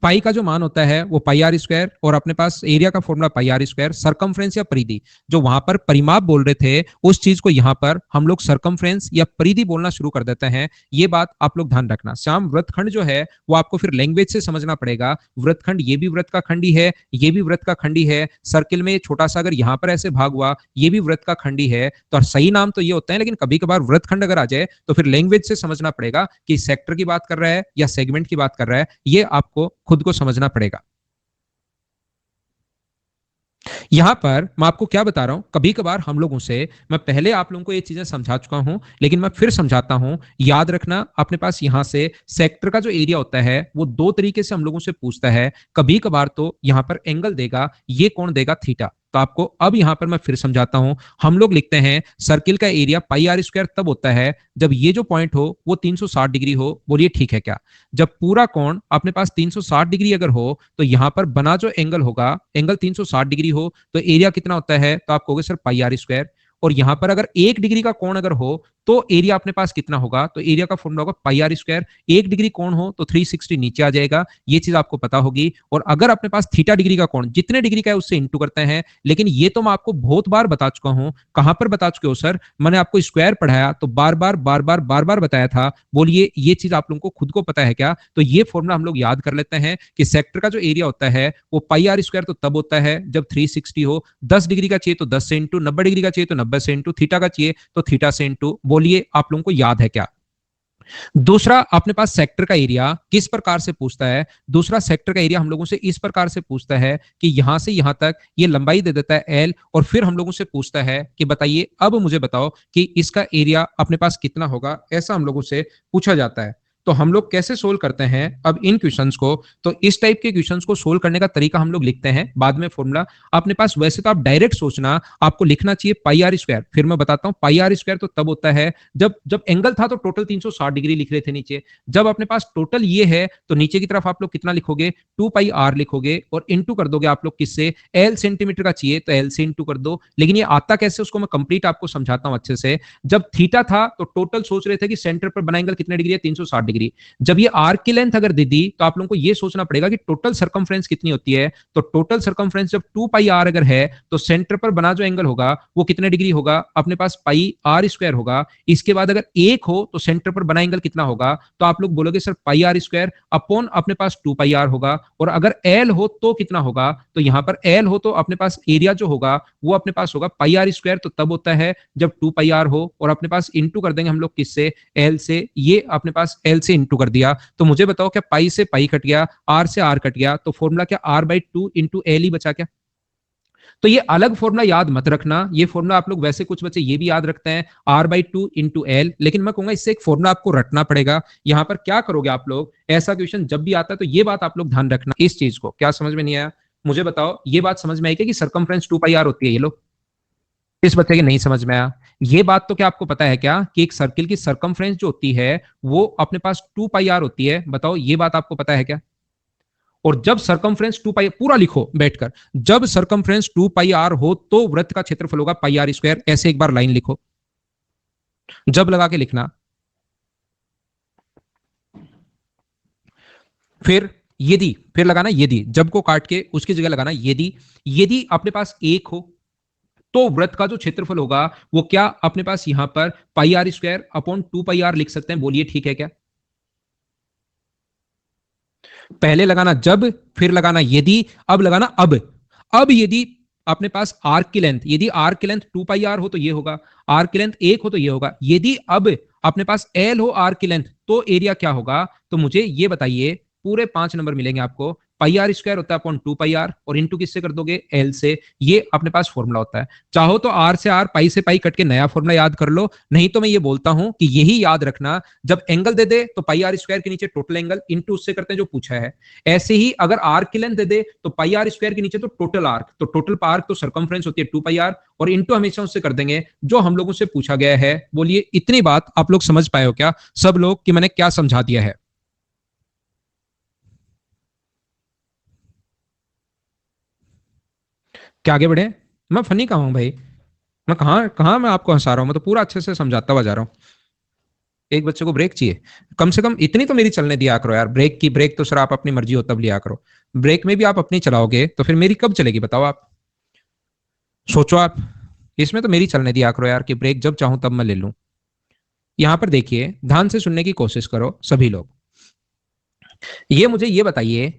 पाई का जो मान होता है वो पाई आर स्क्वायर और अपने पास एरिया का formula pi are square. Circumference या परिधि, जो वहां पर परिमाप बोल रहे थे उस चीज को यहां पर हम लोग सरकमफ्रेंस या परिधि बोलना शुरू कर देते हैं। ये बात आप लोग ध्यान रखना। श्याम वृत्तखंड जो है वो आपको फिर लैंग्वेज से समझना पड़ेगा। वृत्तखंड ये भी वृत्त का खंडी है, ये भी वृत्त का खंडी है। सर्किल में छोटा सा अगर यहां पर ऐसे भाग हुआ ये भी वृत्त का खंडी है। तो सही नाम तो ये होता है, लेकिन कभी कभार वृत्तखंड अगर आ जाए तो फिर लैंग्वेज से समझना पड़ेगा कि सेक्टर की बात कर रहा है या सेगमेंट की बात कर रहा है। ये आपको खुद को समझना पड़ेगा। यहां पर मैं आपको क्या बता रहा हूं, कभी कभार हम लोगों से, मैं पहले आप लोगों को ये चीजें समझा चुका हूं लेकिन मैं फिर समझाता हूं। याद रखना अपने पास यहां से सेक्टर का जो एरिया होता है वो दो तरीके से हम लोगों से पूछता है। कभी कभार तो यहां पर एंगल देगा, ये कौन देगा? थीटा। तो आपको अब यहां पर मैं फिर समझाता हूं। हम लोग लिखते हैं सर्किल का एरिया पाई आर स्क्वायर तब होता है जब ये जो पॉइंट हो वो 360 डिग्री हो। बोलिए ठीक है क्या? जब पूरा कोण अपने पास 360 डिग्री अगर हो तो यहां पर बना जो एंगल होगा, एंगल 360 डिग्री हो तो एरिया कितना होता है? तो आप कहोगे सर पाई आर स्क्वायर। और यहां पर अगर 1 डिग्री का कोण अगर हो तो एरिया अपने पास कितना होगा? तो एरिया का फॉर्मूला होगा पाई आर स्क्वायर। 1 डिग्री कोण हो तो 360 नीचे आ जाएगा, ये चीज आपको पता होगी। और अगर अपने पास थीटा डिग्री का कोण जितने डिग्री का है उससे इंटू करते हैं। लेकिन ये तो मैं आपको बहुत बार बता चुका हूं। कहां पर बता चुके हो सर? मैंने आपको स्क्वायर पढ़ाया तो बार बार बार बार बार बार बताया था। बोलिए ये चीज आप लोगों को खुद को पता है क्या? तो ये फॉर्मूला हम लोग याद कर लेते हैं कि सेक्टर का जो एरिया होता है वो पाई आर स्क्वायर तो तब होता है जब 360 हो। 10 डिग्री का चाहिए तो 10 से इंटू, 90 डिग्री का चाहिए तो 90 से इंटू, थीटा का चाहिए तो थीटा से इंटू। बोलिए आप लोगों को याद है क्या? दूसरा अपने पास सेक्टर का एरिया किस प्रकार से पूछता है? दूसरा सेक्टर का एरिया हम लोगों से इस प्रकार से पूछता है कि यहां से यहां तक ये लंबाई दे देता है एल, और फिर हम लोगों से पूछता है कि बताइए अब मुझे बताओ कि इसका एरिया अपने पास कितना होगा। ऐसा हम लोगों से पूछा जाता है। तो हम लोग कैसे सोल्व करते हैं अब इन क्वेश्चंस को? तो इस टाइप के क्वेश्चंस को सोल्व करने का तरीका हम लोग लिखते हैं बाद में फॉर्मूला अपने पास। वैसे तो आप डायरेक्ट सोचना, आपको लिखना चाहिए पाई आर स्क्वायर। फिर मैं बताता हूं पाई आर स्क्वायर तो तब होता है जब जब एंगल था तो टोटल 360 डिग्री लिख रहे थे नीचे। जब अपने पास टोटल ये है तो नीचे की तरफ आप लोग कितना लिखोगे? 2 पाई आर लिखोगे और इंटू कर दोगे आप लोग किससे? एल सेंटीमीटर का चाहिए तो एल से इंटू कर दो। लेकिन ये आता कैसे उसको मैं कंप्लीट आपको समझाता हूं अच्छे से। जब थीटा था तो टोटल सोच रहे थे कि सेंटर पर बना एंगल कितने डिग्री है? 360 डिग्री। जब ये आर्क की लेंथ अगर दे दी तो आप लोगों को ये सोचना पड़ेगा कि टोटल सर्कमफ्रेंस कितनी होती है। तो टोटल सर्कमफ्रेंस जब 2 पाई आर अगर है तो सेंटर पर बना जो एंगल होगा वो कितने डिग्री होगा, अपने पास पाई आर स्क्वायर होगा। इसके बाद अगर 1 हो तो सेंटर पर बना एंगल कितना होगा, तो आप लोग बोलोगे sir pi are square upon अपने पास 2 पाई आर होगा। और अगर एल हो तो कितना होगा, तो यहां पर एल हो तो अपने पास एरिया जो होगा वो अपने पास होगा पाई आर स्क्वायर। तो तब होता है जब 2 पाई आर हो और अपने पास इंटू कर देंगे हम लोग किससे, एल से। ये अपने पास एल से इंटू कर दिया तो मुझे बताओ क्या पाई से पाई कट गया, आर से आर कट गया, तो फॉर्मूला क्या R by two into L ही बचा क्या। तो ये अलग फॉर्मूला याद मत रखना, ये फॉर्मूला आप लोग वैसे कुछ बच्चे ये भी याद रखते हैं r by two into l, लेकिन मैं कहूंगा इससे एक फॉर्मूला आपको रटना पड़ेगा। यहां पर क्या करोगे आप लोग, ऐसा क्वेश्चन जब भी आता है तो ये बात आप लोग ध्यान रखना। इस चीज को क्या समझ में नहीं आया मुझे बताओ, ये बात समझ में आई कि सर्कमफ्रेंस 2 पाई आर होती है, ये लोग इस बच्चे के नहीं समझ में आया। ये बात तो क्या आपको पता है क्या कि एक सर्किल की सर्कमफ्रेंस जो होती है वो अपने पास 2 पाई आर होती है, बताओ ये बात आपको पता है क्या। और जब सर्कमफ्रेंस 2 पाई पूरा लिखो बैठकर, जब सर्कमफ्रेंस 2 पाई आर हो तो वृत्त का क्षेत्रफल होगा पाई आर स्क्वायर, ऐसे एक बार लाइन लिखो, जब लगा के लिखना। फिर यदि, फिर लगाना यदि, जब को काट के उसकी जगह लगाना यदि, यदि अपने पास एक हो तो वृत्त का जो क्षेत्रफल होगा वो क्या अपने पास यहां पर pi are square upon 2 pi R लिख सकते हैं, बोलिए ठीक है क्या। पहले लगाना जब, फिर लगाना यदि, अब लगाना अब। अब यदि अपने पास आर्क की लेंथ, यदि आर्क की लेंथ 2 पाई आर हो तो ये होगा, आर्क की लेंथ 1 हो तो ये होगा। यदि अब अपने पास एल हो आर्क की लेंथ तो एरिया क्या होगा, तो मुझे ये बताइए। पूरे 5 नंबर मिलेंगे आपको। पाई आर स्क्वायर होता है अपॉन 2 पाई आर और इंटू किससे कर दोगे, एल से। ये अपने पास फॉर्मूला होता है। चाहो तो आर से आर, पाई से पाई कट के नया फॉर्मूला याद कर लो, नहीं तो मैं ये बोलता हूं कि यही याद रखना, जब एंगल दे दे तो पाई आर स्क्वायर के नीचे टोटल एंगल इंटू उससे करते हैं जो पूछा है। ऐसे ही अगर आर्क की लेंथ दे दे तो पाई आर स्क्वायर के नीचे तो टोटल आर्क, तो टोटल आर्क तो सर्कमफ्रेंस होती है 2 पाई आर और इंटू हमेशा उससे कर देंगे जो हम लोगों से पूछा गया है। बोलिए इतनी बात आप लोग समझ पाए हो क्या सब लोग, कि मैंने क्या समझा दिया है। क्या आगे बढ़े, मैं फनी कहा हूं भाई, मैं कहाँ कहाँ मैं आपको हंसा रहा हूं, मैं तो पूरा अच्छे से समझाता हुआ जा रहा हूँ। एक बच्चे को ब्रेक चाहिए, कम से कम इतनी तो मेरी चलने दिया करो यार। ब्रेक की, ब्रेक तो सर आप अपनी मर्जी हो तब लिया करो, ब्रेक में भी आप अपनी चलाओगे तो फिर मेरी कब चलेगी बताओ आप, सोचो आप। इसमें तो मेरी चलने दिया करो यार कि ब्रेक जब चाहूं तब मैं ले लूं। यहां पर देखिए ध्यान से सुनने की कोशिश करो सभी लोग। ये मुझे ये बताइए,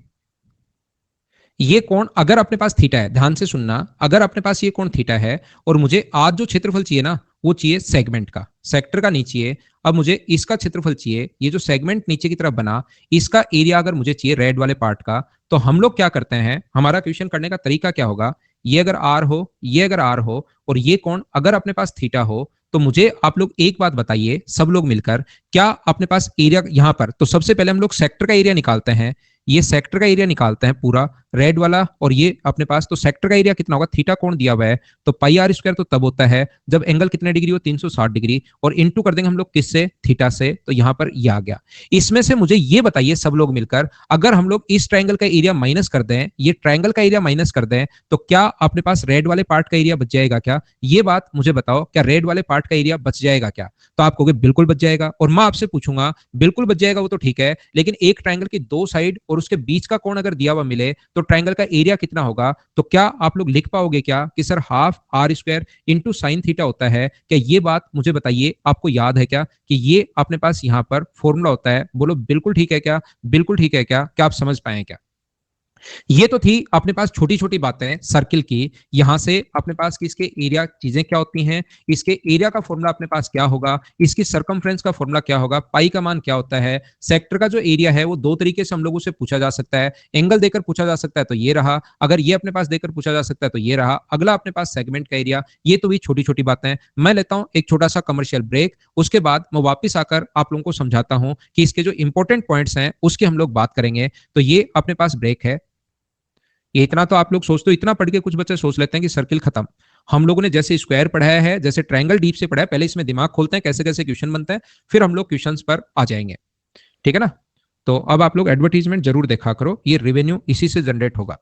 ये कोण अगर अपने पास थीटा है, ध्यान से सुनना, अगर अपने पास ये कोण थीटा है और मुझे आज जो क्षेत्रफल चाहिए ना वो चाहिए सेगमेंट का, सेक्टर का नहीं चाहिए। अब मुझे इसका क्षेत्रफल चाहिए, ये जो सेगमेंट नीचे की तरफ बना इसका एरिया अगर मुझे चाहिए रेड वाले पार्ट का। तो हम लोग क्या करते हैं, हमारा क्वेश्चन करने का तरीका क्या होगा, ये अगर आर हो, ये अगर आर हो और ये कोण अगर अपने पास थीटा हो, तो मुझे आप लोग एक बात बताइए सब लोग मिलकर, क्या अपने पास एरिया यहां पर, तो सबसे पहले हम लोग सेक्टर का एरिया निकालते हैं। ये सेक्टर का एरिया निकालते हैं पूरा रेड वाला, और ये अपने पास तो सेक्टर का एरिया कितना होगा, थीटा कोण दिया हुआ है तो पाई आर स्क्वायर तो तब होता है जब एंगल कितने डिग्री हो, 360 डिग्री, और इंटू कर देंगे हम लोग किससे, थीटा से। तो यहां पर ये आ गया। इसमें से मुझे ये बताइए सब लोग मिलकर, अगर हम लोग इस ट्रायंगल का एरिया माइनस कर दें, ये ट्रायंगल का एरिया माइनस कर दें, तो क्या अपने पास रेड वाले पार्ट का एरिया बच जाएगा क्या, ये बात मुझे बताओ, क्या रेड वाले पार्ट का एरिया बच जाएगा क्या। तो आप कहोगे बिल्कुल बच जाएगा, और मैं आपसे पूछूंगा बिल्कुल बच जाएगा वो तो ठीक है, लेकिन एक ट्रायंगल की दो साइड और उसके बीच का कोण अगर दिया हुआ मिले तो ट्रायंगल का एरिया कितना होगा, तो क्या आप लोग लिख पाओगे क्या कि sir half r square into sine theta होता है, क्या ये बात मुझे बताइए आपको याद है क्या कि ये अपने पास यहां पर फॉर्मूला होता है, बोलो बिल्कुल ठीक है क्या, बिल्कुल ठीक है क्या आप समझ पाए क्या। ये तो थी अपने पास छोटी छोटी बातें सर्किल की। यहां से अपने पास कि इसके एरिया चीजें क्या होती हैं, इसके एरिया का फॉर्मूला अपने पास क्या होगा, इसकी सर्कमफ्रेंस का फॉर्मूला क्या होगा, पाई का मान क्या होता है, सेक्टर का जो एरिया है वो दो तरीके से हम लोगों से पूछा जा सकता है, एंगल देकर पूछा जा सकता है तो ये रहा, अगर ये अपने पास देकर पूछा जा सकता है तो ये रहा, अगला अपने पास सेगमेंट का एरिया। ये तो भी छोटी छोटी बातें। मैं लेता हूं एक छोटा सा कमर्शियल ब्रेक, उसके बाद मैं वापिस आकर आप लोगों को समझाता हूं कि इसके जो इंपॉर्टेंट पॉइंट्स हैं उसके हम लोग बात करेंगे। तो ये अपने पास ब्रेक है। ये इतना तो आप लोग सोचते हो, इतना पढ़ के कुछ बच्चे सोच लेते हैं कि सर्किल खत्म। हम लोगों ने जैसे स्क्वायर पढ़ाया है, जैसे ट्रायंगल डीप से पढ़ा है, पहले इसमें दिमाग खोलते हैं कैसे कैसे क्वेश्चन बनते हैं, फिर हम लोग क्वेश्चंस पर आ जाएंगे। ठीक है ना। तो अब आप लोग एडवर्टीजमेंट जरूर देखा करो, ये रेवेन्यू इसी से जनरेट होगा।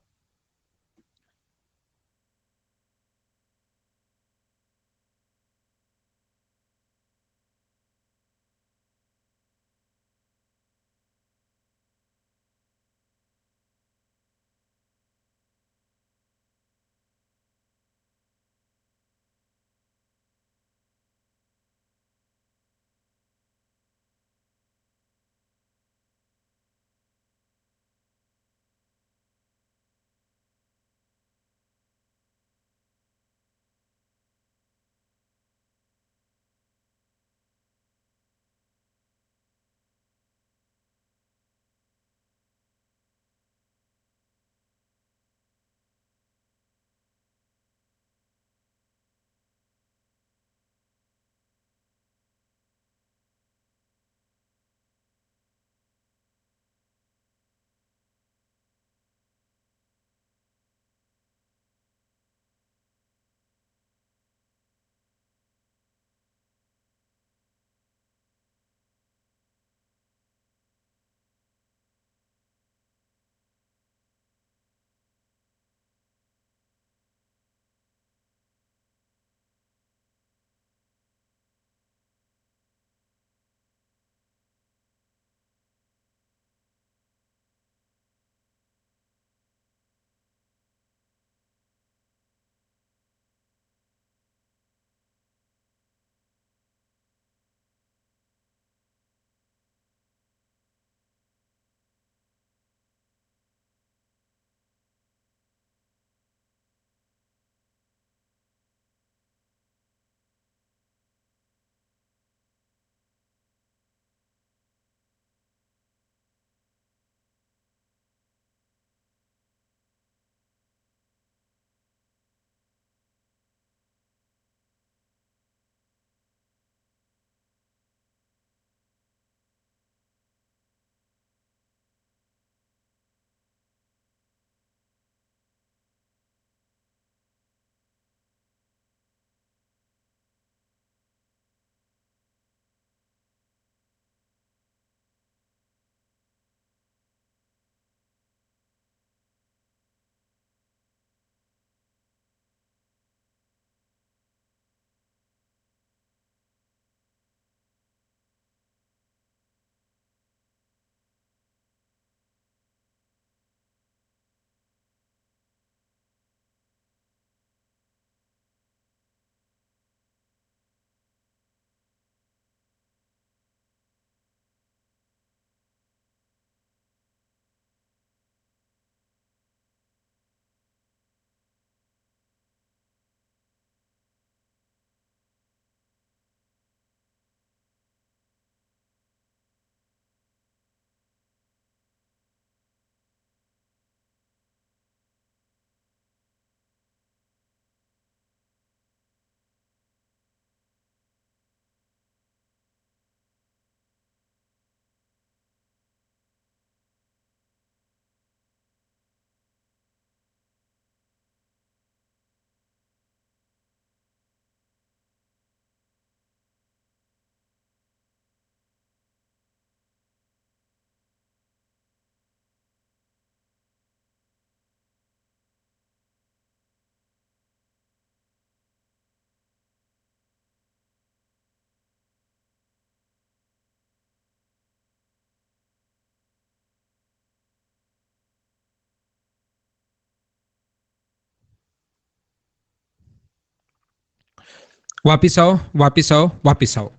वापिस आओ, वापिस आओ, वापिस आओ।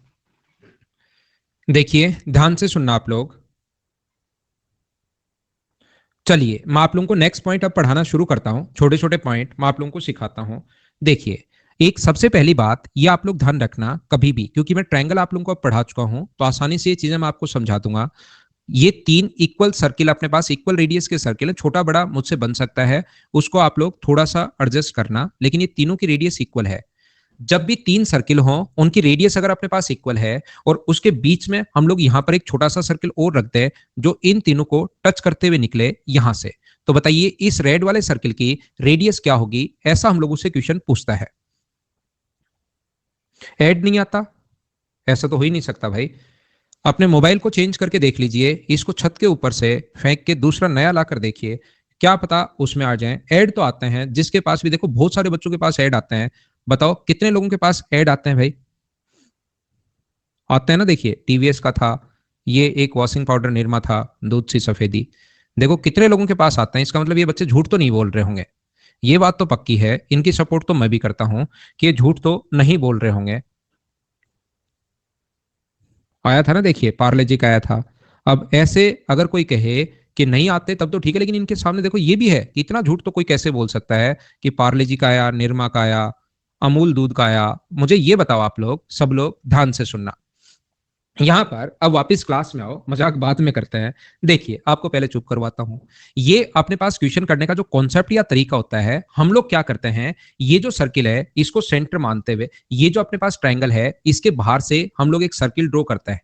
देखिए ध्यान से सुनना आप लोग। चलिए मैं आप लोगों को नेक्स्ट पॉइंट अब पढ़ाना शुरू करता हूं। छोटे छोटे पॉइंट मैं आप लोगों को सिखाता हूं। देखिए, एक सबसे पहली बात ये आप लोग ध्यान रखना कभी भी, क्योंकि मैं ट्रायंगल आप लोगों को पढ़ा चुका हूं तो आसानी से ये चीजें मैं आपको समझा दूंगा। ये तीन इक्वल सर्किल अपने पास, इक्वल रेडियस के सर्किल है। छोटा बड़ा मुझसे बन सकता है, उसको आप लोग थोड़ा सा एडजस्ट करना, लेकिन ये तीनों की रेडियस इक्वल है। जब भी तीन सर्किल हो, उनकी रेडियस अगर अपने पास इक्वल है और उसके बीच में हम लोग यहां पर एक छोटा सा सर्किल और रखते हैं जो इन तीनों को टच करते हुए निकले यहां से, तो बताइए इस रेड वाले सर्किल की रेडियस क्या होगी? ऐसा हम लोगों से क्वेश्चन पूछता है। ऐड नहीं आता? ऐसा तो हो ही नहीं सकता भाई। अपने मोबाइल को चेंज करके देख लीजिए, इसको छत के ऊपर से फेंक के दूसरा नया लाकर देखिए, क्या पता उसमें आ जाए। ऐड तो आते हैं, जिसके पास भी देखो, बहुत सारे बच्चों के पास ऐड आते हैं। बताओ कितने लोगों के पास ऐड आते हैं भाई? आते हैं ना। देखिए टीवीएस का था, ये एक वॉशिंग पाउडर निरमा था, दूध सी सफेदी। देखो कितने लोगों के पास आते हैं। इसका मतलब ये बच्चे झूठ तो नहीं बोल रहे होंगे। ये बात तो पक्की है, इनकी सपोर्ट तो मैं भी करता हूं कि ये झूठ तो नहीं बोल रहे होंगे। आया था ना, देखिए पार्ले जी का आया था। अब ऐसे अगर कोई कहे कि नहीं आते तब तो ठीक है, लेकिन इनके सामने देखो ये भी है कि इतना झूठ तो कोई कैसे बोल सकता है कि पार्ले जी का आया, निरमा का आया, अमूल दूध का आया। मुझे ये बताओ, आप लोग सब लोग ध्यान से सुनना। यहां पर अब वापस क्लास में आओ, मजाक बाद में करते हैं। देखिए आपको पहले चुप करवाता हूं। ये अपने पास क्वेश्चन करने का जो कॉन्सेप्ट या तरीका होता है, हम लोग क्या करते हैं, ये जो सर्किल है इसको सेंटर मानते हुए, ये जो अपने पास ट्रायंगल है इसके बाहर से हम लोग एक सर्किल ड्रॉ करते हैं।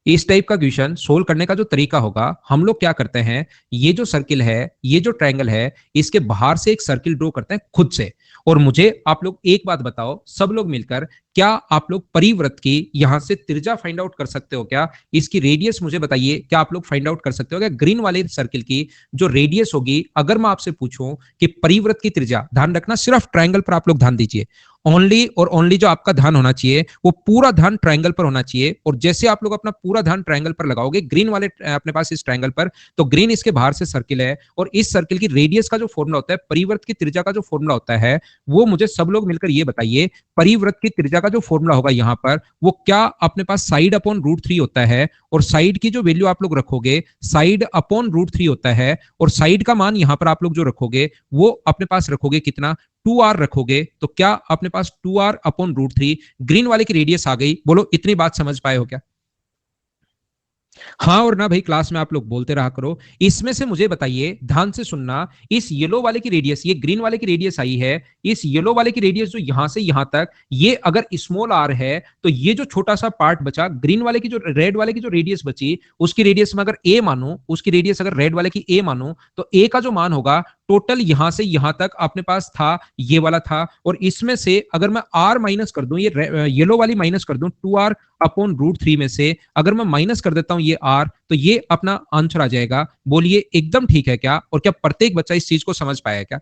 इस टाइप का क्वेश्चन सोल्व करने का जो तरीका होगा, हम लोग क्या करते हैं, ये जो सर्किल है, ये जो ट्रायंगल है, इसके बाहर से एक सर्किल ड्रॉ करते हैं खुद से। और मुझे आप लोग एक बात बताओ, सब लोग मिलकर, क्या आप लोग परिवृत्त की यहां से त्रिज्या फाइंड आउट कर सकते हो क्या? इसकी रेडियस मुझे बताइए, क्या आप लोग फाइंड आउट कर सकते हो क्या? ग्रीन वाले सर्किल की जो रेडियस होगी, अगर मैं आपसे पूछूं कि परिवृत्त की त्रिज्या, ध्यान रखना सिर्फ ट्रायंगल पर आप लोग ध्यान दीजिए। ओनली और ओनली जो आपका ध्यान होना चाहिए वो पूरा ध्यान ट्रायंगल पर होना चाहिए। और जैसे आप लोग अपना पूरा ध्यान ट्रायंगल पर लगाओगे, ग्रीन वाले अपने पास इस ट्रायंगल पर, तो ग्रीन इसके बाहर से सर्किल है, और इस सर्किल की रेडियस का जो फॉर्मूला होता है, परिवर्त की त्रिज्या का जो फॉर्मूला होता है, वो मुझे सब लोग मिलकर ये बताइए। परिवृत्त की त्रिज्या का जो फॉर्मूला होगा यहां पर, वो क्या अपने पास साइड अपॉन रूट थ्री होता है, और साइड की जो वैल्यू आप लोग रखोगे साइड अपॉन रूट थ्री होता है, और साइड का मान यहां पर आप लोग जो रखोगे वो अपने पास रखोगे कितना? 2r रखोगे। तो क्या अपने पास 2r/√3 ग्रीन वाले की रेडियस आ गई? बोलो इतनी बात समझ पाए हो क्या? हाँ और ना भाई, क्लास में आप लोग बोलते रहा करो। इसमें से मुझे बताइए, ध्यान से सुनना, इस येलो वाले की रेडियस, ये ग्रीन वाले की रेडियस आई है, इस येलो वाले की रेडियस जो यहां से यहां तक, ये अगर स्मॉल आर है, तो ये जो छोटा सा पार्ट बचा, ग्रीन वाले की जो, रेड वाले की जो रेडियस बची, उसकी रेडियस में अगर ए मानू, उसकी रेडियस अगर रेड वाले की ए मानू, तो ए का जो मान होगा टोटल यहां से यहां तक अपने पास था, ये वाला था। और इसमें से अगर मैं आर माइनस कर दूं, ये येलो वाली माइनस कर दूं, 2r/√3 में से अगर मैं माइनस कर देता हूं ये आर, तो ये अपना आंसर आ जाएगा। बोलिए एकदम ठीक है क्या? और क्या प्रत्येक बच्चा इस चीज को समझ पाया क्या?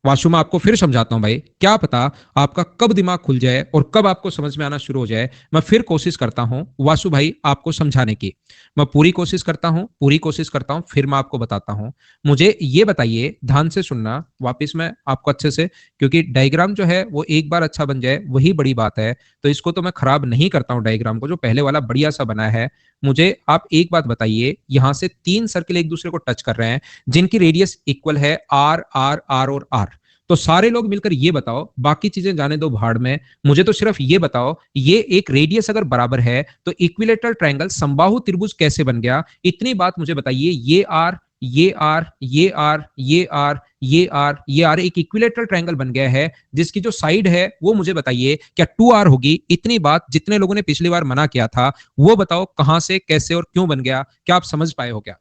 वाशु, मैं आपको फिर समझाता हूं भाई, क्या पता आपका कब दिमाग खुल जाए और कब आपको समझ में आना शुरू हो जाए। मैं फिर कोशिश करता हूं वासु भाई आपको समझाने की। मैं पूरी कोशिश करता हूं, पूरी कोशिश करता हूं, फिर मैं आपको बताता हूं। मुझे ये बताइए, ध्यान से सुनना वापिस मैं आपको अच्छे से, क्योंकि डायग्राम जो है वो एक बार अच्छा बन जाए वही बड़ी बात है। तो इसको तो मैं खराब नहीं करता हूं, डायग्राम को जो पहले वाला बढ़िया सा बना है। मुझे आप एक बात बताइए, यहां से तीन सर्किल एक दूसरे को टच कर रहे हैं, जिनकी रेडियस इक्वल है आर आर आर और आर। तो सारे लोग मिलकर ये बताओ, बाकी चीजें जाने दो भाड़ में, मुझे तो सिर्फ ये बताओ, ये एक रेडियस अगर बराबर है तो इक्विलेटरल ट्रायंगल समबाहु त्रिभुज कैसे बन गया? इतनी बात मुझे बताइए। ये आर, ये आर, ये आर, ये आर, ये आर, ये आर एक इक्विलेटरल ट्रायंगल बन गया है, जिसकी जो साइड है वो मुझे बताइए क्या 2r होगी? इतनी बात जितने लोगों ने पिछली बार मना किया था, वो बताओ कहां से, कैसे और क्यों बन गया? क्या आप समझ पाए हो क्या?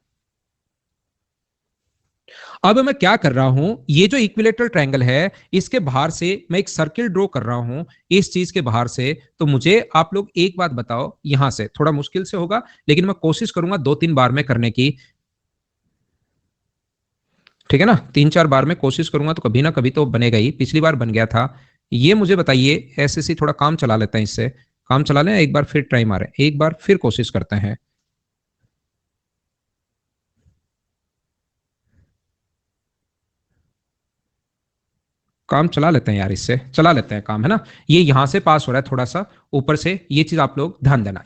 अब मैं क्या कर रहा हूं, ये जो इक्विलेटरल ट्रायंगल है, इसके बाहर से मैं एक सर्किल ड्रॉ कर रहा हूं, इस चीज के बाहर से। तो मुझे आप लोग एक बात बताओ, यहां से थोड़ा मुश्किल से होगा, लेकिन मैं कोशिश करूंगा दो तीन बार में करने की। ठीक है ना, तीन चार बार में कोशिश करूंगा तो कभी ना कभी तो बनेगा ही। पिछली बार बन गया था। ये मुझे बताइए, ऐसे सी थोड़ा काम चला लेते हैं इससे। काम चला लें, एक बार फिर ट्राई मारें, एक बार फिर कोशिश करते हैं। काम चला लेते हैं यार, इससे चला लेते हैं काम, है ना। ये यहां से पास हो रहा है थोड़ा सा ऊपर से, ये चीज आप लोग ध्यान देना।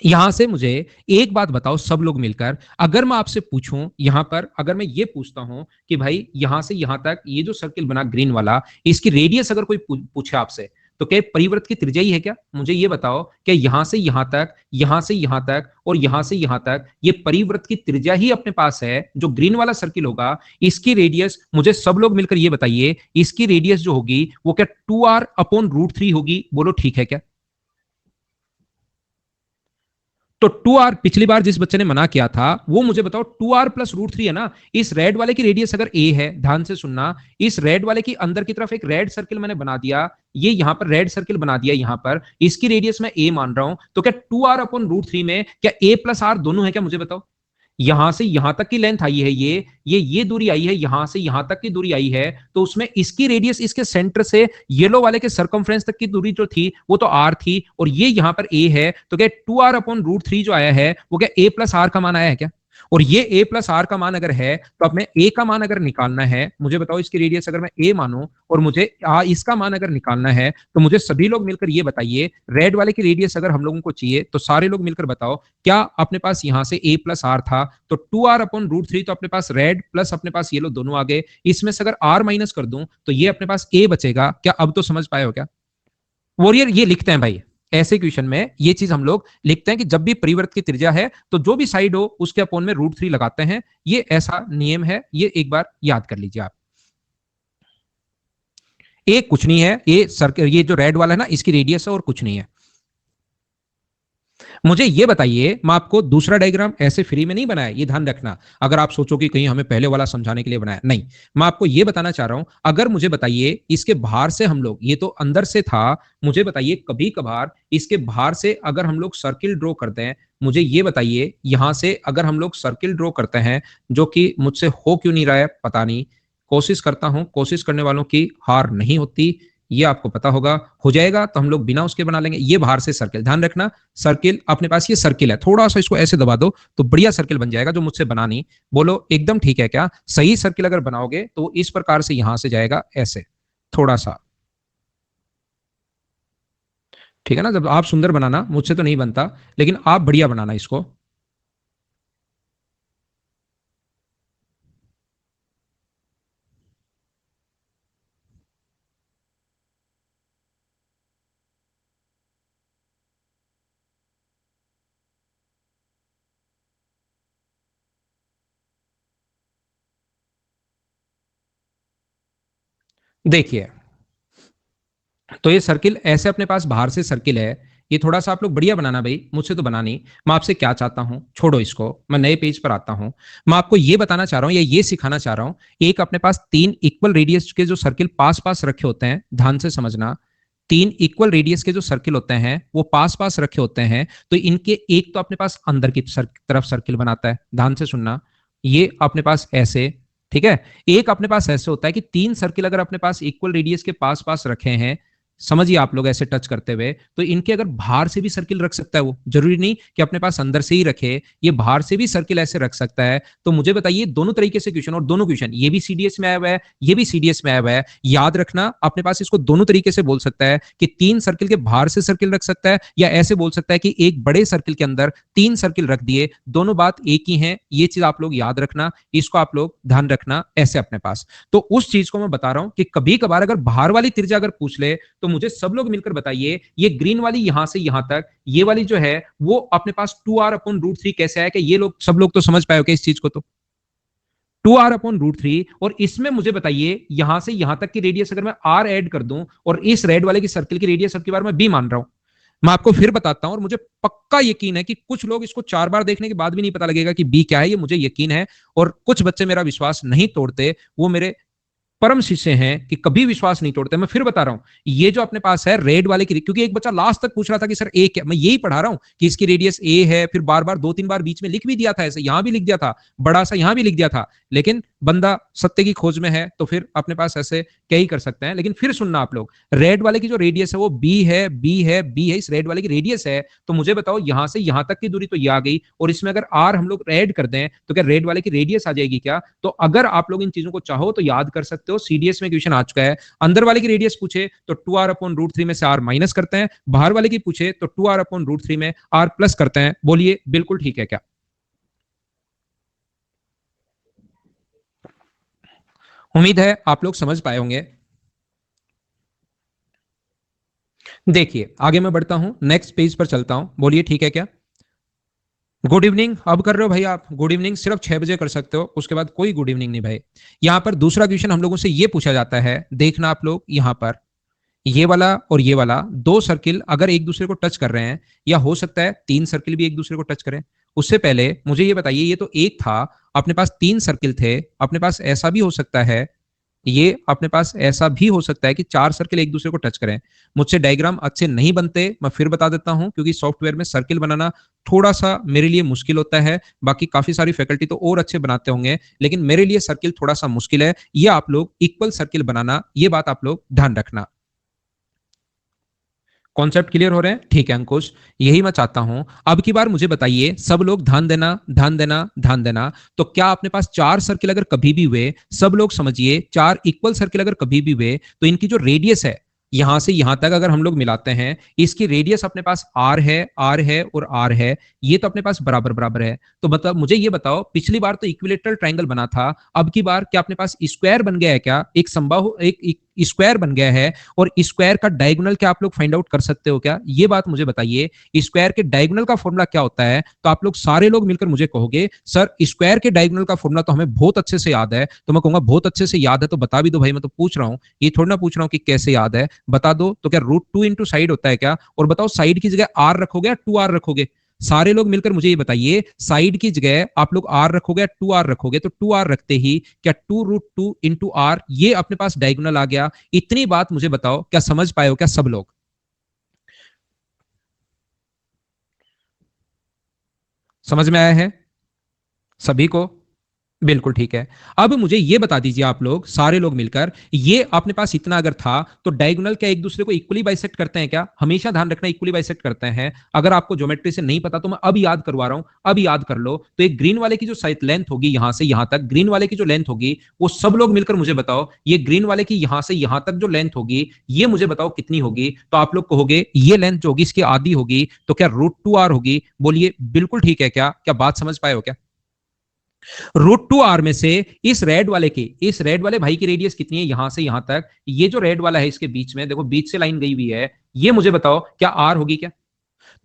यहां से मुझे एक बात बताओ सब लोग मिलकर, अगर मैं आपसे पूछूं यहां पर, अगर मैं ये पूछता हूं कि भाई यहां से यहां तक ये जो सर्किल बना ग्रीन वाला, इसकी रेडियस अगर कोई पूछे आपसे, तो क्या परिवृत्त की त्रिज्या ही है क्या? मुझे ये बताओ कि यहां से यहां तक, यहां से यहां तक और यहां से यहां तक ये परिवृत्त की त्रिज्या ही अपने पास है, जो ग्रीन वाला सर्किल होगा इसकी रेडियस, मुझे सब लोग मिलकर ये बताइए, इसकी रेडियस जो होगी वो क्या 2r/√3 होगी? बोलो ठीक है क्या? तो 2r पिछली बार जिस बच्चे ने मना किया था वो मुझे बताओ 2r+√3 है ना। इस रेड वाले की रेडियस अगर a है, ध्यान से सुनना, इस रेड वाले की अंदर की तरफ एक रेड सर्किल मैंने बना दिया, ये यहां पर रेड सर्किल बना दिया, यहां पर इसकी रेडियस मैं a मान रहा हूं, तो क्या 2r/√3 में क्या a+r दोनों है क्या? मुझे बताओ। यहां से यहां तक की लेंथ आई है, ये दूरी आई है, यहां से यहां तक की दूरी आई है, तो उसमें इसकी रेडियस इसके सेंटर से येलो वाले के सरकमफ्रेंस तक की दूरी जो थी वो तो r थी, और ये यहां पर a है, तो क्या 2r/√3 जो आया है वो क्या a+r का मान आया है क्या? और ये a+r का मान अगर है, तो अब मैं a का मान अगर निकालना है, मुझे बताओ इसकी रेडियस अगर मैं a मानूं और मुझे इसका मान अगर निकालना है, तो मुझे सभी लोग मिलकर ये बताइए, रेड वाले की रेडियस अगर हम लोगों को चाहिए तो सारे लोग मिलकर बताओ, क्या अपने पास यहां से a+r था, तो 2r/√3 तो अपने पास रेड प्लस अपने पास येलो दोनों आ गए, इसमें से अगर r माइनस कर दूं तो ये अपने पास a बचेगा। क्या अब तो समझ पाए हो क्या? वॉरियर ये लिखते हैं भाई, ऐसे क्वेश्चन में ये चीज हम लोग लिखते हैं कि जब भी परिवर्त की त्रिज्या है तो जो भी साइड हो उसके अपोन में √3 लगाते हैं, ये ऐसा नियम है, ये एक बार याद कर लीजिए आप। ये कुछ नहीं है, ये सर्कल, ये जो रेड वाला है ना, इसकी रेडियस है और कुछ नहीं है। मुझे ये बताइए, मैं आपको दूसरा डायग्राम ऐसे फ्री में नहीं बनाया, ये ध्यान रखना, अगर आप सोचो कि कहीं हमें पहले वाला समझाने के लिए बनाया, नहीं, मैं आपको ये बताना चाह रहा हूं, अगर मुझे बताइए इसके बाहर से हम लोग, ये तो अंदर से था, मुझे बताइए कभी कभार इसके बाहर से अगर हम लोग सर्किल ड्रॉ करते हैं, मुझे ये बताइए यहां से अगर हम लोग सर्किल ड्रॉ करते हैं, जो कि मुझसे हो क्यों नहीं रहा है पता नहीं, कोशिश करता हूं, कोशिश करने वालों की हार नहीं होती, ये आपको पता होगा, हो जाएगा तो हम लोग बिना उसके बना लेंगे। ये बाहर से सर्किल, ध्यान रखना, सर्किल अपने पास ये सर्किल है, थोड़ा सा इसको ऐसे दबा दो तो बढ़िया सर्किल बन जाएगा, जो मुझसे बना नहीं। बोलो एकदम ठीक है क्या? सही सर्किल अगर बनाओगे तो इस प्रकार से यहां से जाएगा ऐसे, थोड़ा सा, ठीक है ना। जब आप सुंदर बनाना, मुझसे तो नहीं बनता, लेकिन आप बढ़िया बनाना इसको। देखिए, तो ये सर्किल ऐसे अपने पास बाहर से सर्किल है, ये थोड़ा सा आप लोग बढ़िया बनाना भाई, मुझसे तो बना नहीं। मैं आपसे क्या चाहता हूं, छोड़ो इसको, मैं नए पेज पर आता हूं। मैं आपको ये बताना चाह रहा हूं या ये सिखाना चाह रहा हूं, एक अपने पास 3 इक्वल रेडियस के जो सर्किल पास पास रखे होते हैं, ध्यान से समझना, 3 इक्वल रेडियस के जो सर्किल होते हैं वो पास पास रखे होते हैं, तो इनके एक तो अपने पास अंदर की तरफ सर्किल बनाता है, ध्यान से सुनना, ये अपने पास ऐसे, ठीक है। एक अपने पास ऐसे होता है कि 3 सर्किल अगर अपने पास इक्वल रेडियस के पास पास रखे हैं, समझिए आप लोग ऐसे टच करते हुए, तो इनके अगर बाहर से भी सर्किल रख सकता है, वो जरूरी नहीं कि अपने पास अंदर से ही रखे, ये बाहर से भी सर्किल ऐसे रख सकता है। तो मुझे बताइए दोनों तरीके से क्वेश्चन, और दोनों क्वेश्चन ये भी सीडीएस में आया हुआ है, ये भी सीडीएस में आया हुआ है, याद रखना अपने पास इसको दोनों तरीके से बोल सकता है कि 3 सर्किल के बाहर से सर्किल रख सकता है, या ऐसे बोल सकता है कि एक बड़े सर्किल के अंदर 3 सर्किल रख दिए, दोनों बात एक ही है, ये चीज आप लोग याद रखना, इसको आप लोग ध्यान रखना ऐसे अपने पास। तो उस चीज को मैं बता रहा हूं कि कभी कभार अगर बाहर वाली त्रिज्या अगर पूछ ले, तो मुझे सब लोग मिलकर बताइए, ये ग्रीन वाली यहां से यहां तक, ये वाली जो है वो अपने पास 2r/√3 कैसे आया, कि ये लोग सब लोग तो समझ पाए हो क्या इस चीज को? तो 2r/√3, और इसमें मुझे बताइए यहां से यहां तक की रेडियस अगर मैं r ऐड कर दूं, और इस रेड वाले की सर्किल की रेडियस अब की बार मैं b मान रहा हूं, मैं आपको फिर बताता हूं, और मुझे पक्का यकीन है कि कुछ लोग इसको 4 बार देखने के बाद भी नहीं पता लगेगा कि बी क्या है, ये मुझे यकीन है। और कुछ बच्चे मेरा विश्वास नहीं तोड़ते, वो मेरे परम शिष्य हैं कि कभी विश्वास नहीं तोड़ते। मैं फिर बता रहा हूं, ये जो अपने पास है रेड वाले की, क्योंकि एक बच्चा लास्ट तक पूछ रहा था कि सर ए क्या, मैं यही पढ़ा रहा हूं कि इसकी रेडियस ए है, फिर बार बार 2-3 बार बीच में लिख भी दिया था, ऐसे यहां भी लिख दिया था, बड़ा सा यहां भी लिख दिया था, लेकिन बंदा सत्य की खोज में है तो फिर अपने पास ऐसे क्या ही कर सकते हैं। लेकिन फिर सुनना आप लोग, रेड वाले की जो रेडियस है वो बी है, बी है, बी है, इस रेड वाले की रेडियस है, तो मुझे बताओ यहां से यहां तक की दूरी तो ये आ गई, और इसमें अगर आर हम लोग ऐड कर दें तो क्या रेड वाले की रेडियस आ जाएगी क्या? तो अगर आप लोग इन चीजों को चाहो तो याद कर सकते सकते हो, सीडीएस में क्वेश्चन आ चुका है। अंदर वाले की रेडियस पूछे तो 2r/√3 में से r माइनस करते हैं, बाहर वाले की पूछे तो 2r/√3 में r प्लस करते हैं। बोलिए बिल्कुल ठीक है क्या? उम्मीद है आप लोग समझ पाए होंगे। देखिए आगे मैं बढ़ता हूं, नेक्स्ट पेज पर चलता हूं। बोलिए ठीक है क्या? गुड इवनिंग अब कर रहे हो भाई आप? गुड इवनिंग सिर्फ 6 बजे कर सकते हो, उसके बाद कोई गुड इवनिंग नहीं भाई। यहां पर दूसरा क्वेश्चन हम लोगों से ये पूछा जाता है, देखना आप लोग यहां पर, ये वाला और ये वाला दो सर्किल अगर एक दूसरे को टच कर रहे हैं, या हो सकता है तीन सर्किल भी एक दूसरे को टच करें। उससे पहले मुझे ये बताइए, ये तो एक था, अपने पास तीन सर्किल थे, अपने पास ऐसा भी हो सकता है, ये अपने पास ऐसा भी हो सकता है कि चार सर्किल एक दूसरे को टच करें। मुझसे डायग्राम अच्छे नहीं बनते, मैं फिर बता देता हूं, क्योंकि सॉफ्टवेयर में सर्किल बनाना थोड़ा सा मेरे लिए मुश्किल होता है। बाकी काफी सारी फैकल्टी तो और अच्छे बनाते होंगे, लेकिन मेरे लिए सर्किल थोड़ा सा मुश्किल है। ये आप लोग इक्वल सर्किल बनाना, ये बात आप लोग ध्यान रखना। कॉन्सेप्ट क्लियर हो रहे हैं? ठीक है अंकुश, यही मैं चाहता हूं। अब की बार मुझे बताइए, सब लोग ध्यान देना, ध्यान देना, ध्यान देना। तो क्या अपने पास चार सर्किल अगर कभी भी हुए, सब लोग समझिए, चार इक्वल सर्किल अगर कभी भी हुए, तो इनकी जो रेडियस है यहां से यहां तक अगर हम लोग मिलाते हैं, इसकी रेडियस अपने पास आर है, आर है और आर है, ये तो अपने पास बराबर बराबर है। तो मतलब मुझे ये बताओ, पिछली बार तो इक्विलेटरल ट्रायंगल बना था, अब की बार क्या अपने पास स्क्वायर बन गया है क्या? एक समबाहु एक स्क्वायर बन गया है, और स्क्वायर का डायगोनल क्या आप लोग फाइंड आउट कर सकते हो क्या? ये बात मुझे बताइए। स्क्वायर के डायगोनल का फॉर्मूला क्या होता है? तो आप लोग सारे लोग मिलकर मुझे कहोगे सर स्क्वायर के डायगोनल का फॉर्मूला तो हमें बहुत अच्छे से याद है। तो मैं कहूंगा बहुत अच्छे से याद है तो बता भी दो भाई, मैं तो पूछ रहा हूँ, ये थोड़ा ना पूछ रहा हूँ कि कैसे याद है, बता दो। तो क्या √2 इंटू साइड होता है क्या? और बताओ साइड की जगह आर रखोगे या 2r रखोगे? सारे लोग मिलकर मुझे ये बताइए, साइड की जगह आप लोग आर रखोगे या 2r रखोगे? तो 2r रखते ही क्या 2√2 इंटू आर, ये अपने पास डायगोनल आ गया। इतनी बात मुझे बताओ, क्या समझ पाए हो क्या सब लोग? समझ में आया है सभी को? बिल्कुल ठीक है। अब मुझे ये बता दीजिए आप लोग सारे लोग मिलकर, ये अपने पास इतना अगर था, तो डायगोनल क्या एक दूसरे को इक्वली बाइसेक्ट करते हैं क्या? हमेशा ध्यान रखना, इक्वली बाइसेक्ट करते हैं। अगर आपको ज्योमेट्री से नहीं पता तो मैं अब याद करवा रहा हूं, अब याद कर लो। तो एक ग्रीन वाले की जो साइड लेंथ होगी यहां से यहां तक, ग्रीन वाले की जो लेंथ होगी, वो सब लोग मिलकर मुझे बताओ, ये ग्रीन वाले की यहां से यहां तक जो लेंथ होगी, ये मुझे बताओ कितनी होगी? तो आप लोग कहोगे ये लेंथ जो होगी इसकी आधी होगी, तो क्या √2r होगी? बोलिए बिल्कुल ठीक है क्या? क्या बात समझ पाए हो क्या? √2r में से इस रेड वाले भाई की रेडियस कितनी है यहां से यहां तक? ये जो रेड वाला है इसके बीच में देखो, बीच से लाइन गई हुई है, ये मुझे बताओ क्या आर होगी क्या?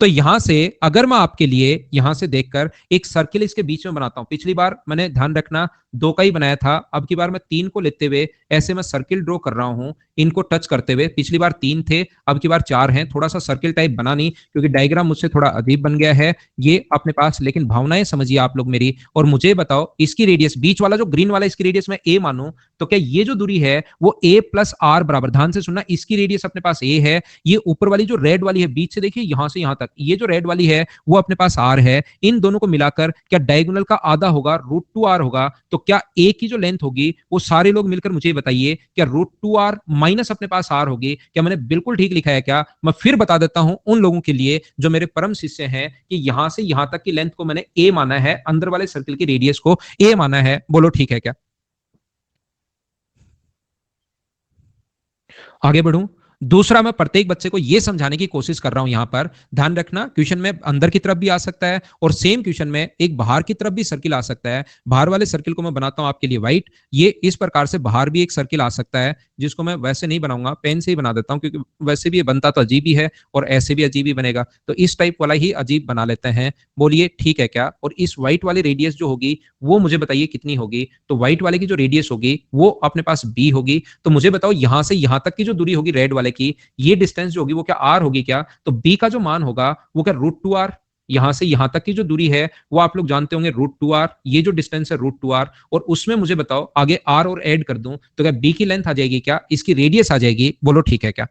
तो यहां से अगर मैं आपके लिए यहां से देखकर एक सर्किल इसके बीच में बनाता हूं, पिछली बार मैंने ध्यान रखना दो का ही बनाया था, अब की बार मैं तीन को लेते हुए ऐसे मैं सर्किल ड्रॉ कर रहा हूं, इनको टच करते हुए। पिछली बार तीन थे, अब की बार चार हैं। थोड़ा सा सर्किल टाइप बना नहीं, क्योंकि डायग्राम मुझसे थोड़ा अजीब बन गया है ये अपने पास, लेकिन भावनाएं समझिए आप लोग मेरी। और मुझे बताओ इसकी रेडियस, बीच वाला जो ग्रीन वाला, इसकी रेडियस मैं ए मानूं, तो क्या ये जो दूरी है वो ए प्लस आर बराबर, ध्यान से सुनना, इसकी रेडियस अपने पास ए है। ये ऊपर वाली जो रेड वाली है बीच से देखिए यहां से यहां तक, ये जो रेड वाली है वो अपने पास आर है। इन दोनों को मिलाकर क्या डायगोनल का आधा होगा, √2r होगा। तो क्या ए की जो लेंथ होगी वो सारे लोग मिलकर मुझे बताइए, क्या √2r माइनस अपने पास आर होगी? क्या मैंने बिल्कुल ठीक लिखा है क्या? मैं फिर बता देता हूं उन लोगों के लिए जो मेरे परम शिष्य हैं, कि यहां से यहां तक की लेंथ को मैंने ए माना है, अंदर वाले सर्किल की रेडियस को ए माना है। बोलो ठीक है क्या? आगे बढ़ूं। दूसरा, मैं प्रत्येक बच्चे को यह समझाने की कोशिश कर रहा हूं, यहां पर ध्यान रखना, क्वेश्चन में अंदर की तरफ भी आ सकता है और सेम क्वेश्चन में एक बाहर की तरफ भी सर्किल आ सकता है। बाहर वाले सर्किल को मैं बनाता हूं आपके लिए व्हाइट, ये इस प्रकार से बाहर भी एक सर्किल आ सकता है, जिसको मैं वैसे नहीं बनाऊंगा, पेन से ही बना देता हूं, क्योंकि वैसे भी ये बनता तो अजीब ही है और ऐसे भी अजीब ही बनेगा, तो इस टाइप वाला ही अजीब बना लेते हैं। बोलिए ठीक है क्या? और इस व्हाइट वाली रेडियस जो होगी वो मुझे बताइए कितनी होगी? तो व्हाइट वाले की जो रेडियस होगी वो अपने पास बी होगी। तो मुझे बताओ यहां से यहां तक की जो दूरी होगी रेड वाले की, ये डिस्टेंस जो होगी वो क्या आर होगी क्या? तो बी का जो मान होगा वो क्या √2r, यहां से यहां तक की जो दूरी है वो आप लोग जानते होंगे √2r, ये जो डिस्टेंस है √2r, और उसमें मुझे बताओ आगे आर और ऐड कर दूं तो क्या बी की लेंथ आ जाएगी क्या? इसकी रेडियस आ जाएगी। बोलो ठीक है क्या?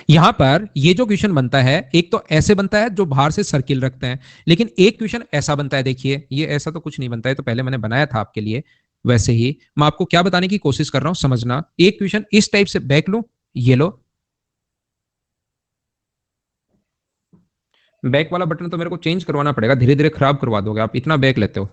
यहां पर ये जो क्वेश्चन बनता है, एक तो ऐसे बनता है जो बाहर से सर्किल रखते हैं, लेकिन एक क्वेश्चन ऐसा बनता है, देखिए ये ऐसा तो कुछ नहीं बनता है, तो पहले मैंने बनाया था आपके लिए वैसे ही। मैं आपको क्या बताने की कोशिश कर रहा हूं समझना, एक क्वेश्चन इस टाइप से बैक लो, ये लो। बैक वाला बटन तो मेरे को चेंज करवाना पड़ेगा, धीरे धीरे खराब करवा दोगे आप, इतना बैक लेते हो।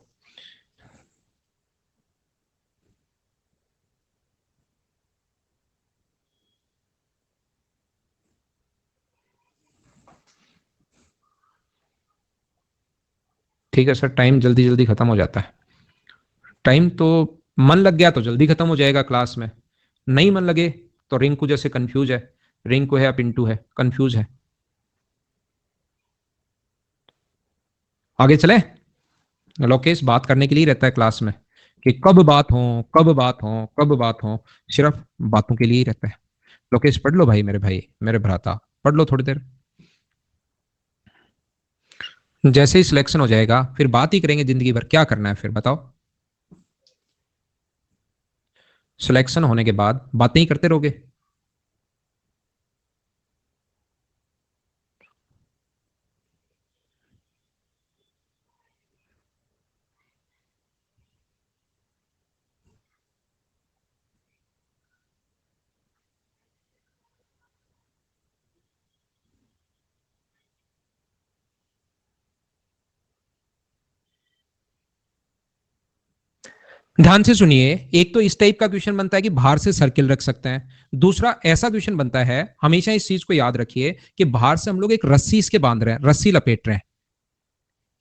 ठीक है सर, टाइम जल्दी जल्दी खत्म हो जाता है। टाइम तो मन लग गया तो जल्दी खत्म हो जाएगा क्लास में, नहीं मन लगे तो रिंकू जैसे कंफ्यूज है, रिंकू है या पिंटू है, कंफ्यूज है। आगे चले। लोकेश बात करने के लिए रहता है क्लास में कि कब बात हो, कब बात हो, कब बात हो, सिर्फ बातों के लिए ही रहता है। लोकेश पढ़ लो भाई, मेरे भ्राता, पढ़ लो थोड़ी देर। जैसे ही सिलेक्शन हो जाएगा फिर बात ही करेंगे जिंदगी भर, क्या करना है फिर बताओ। सिलेक्शन होने के बाद बातें ही करते रहोगे। ध्यान से सुनिए, एक तो इस टाइप का क्वेश्चन बनता है कि बाहर से सर्किल रख सकते हैं। दूसरा ऐसा क्वेश्चन बनता है, हमेशा इस चीज को याद रखिए कि बाहर से हम लोग एक रस्सी इसके बांध रहे हैं, रस्सी लपेट रहे हैं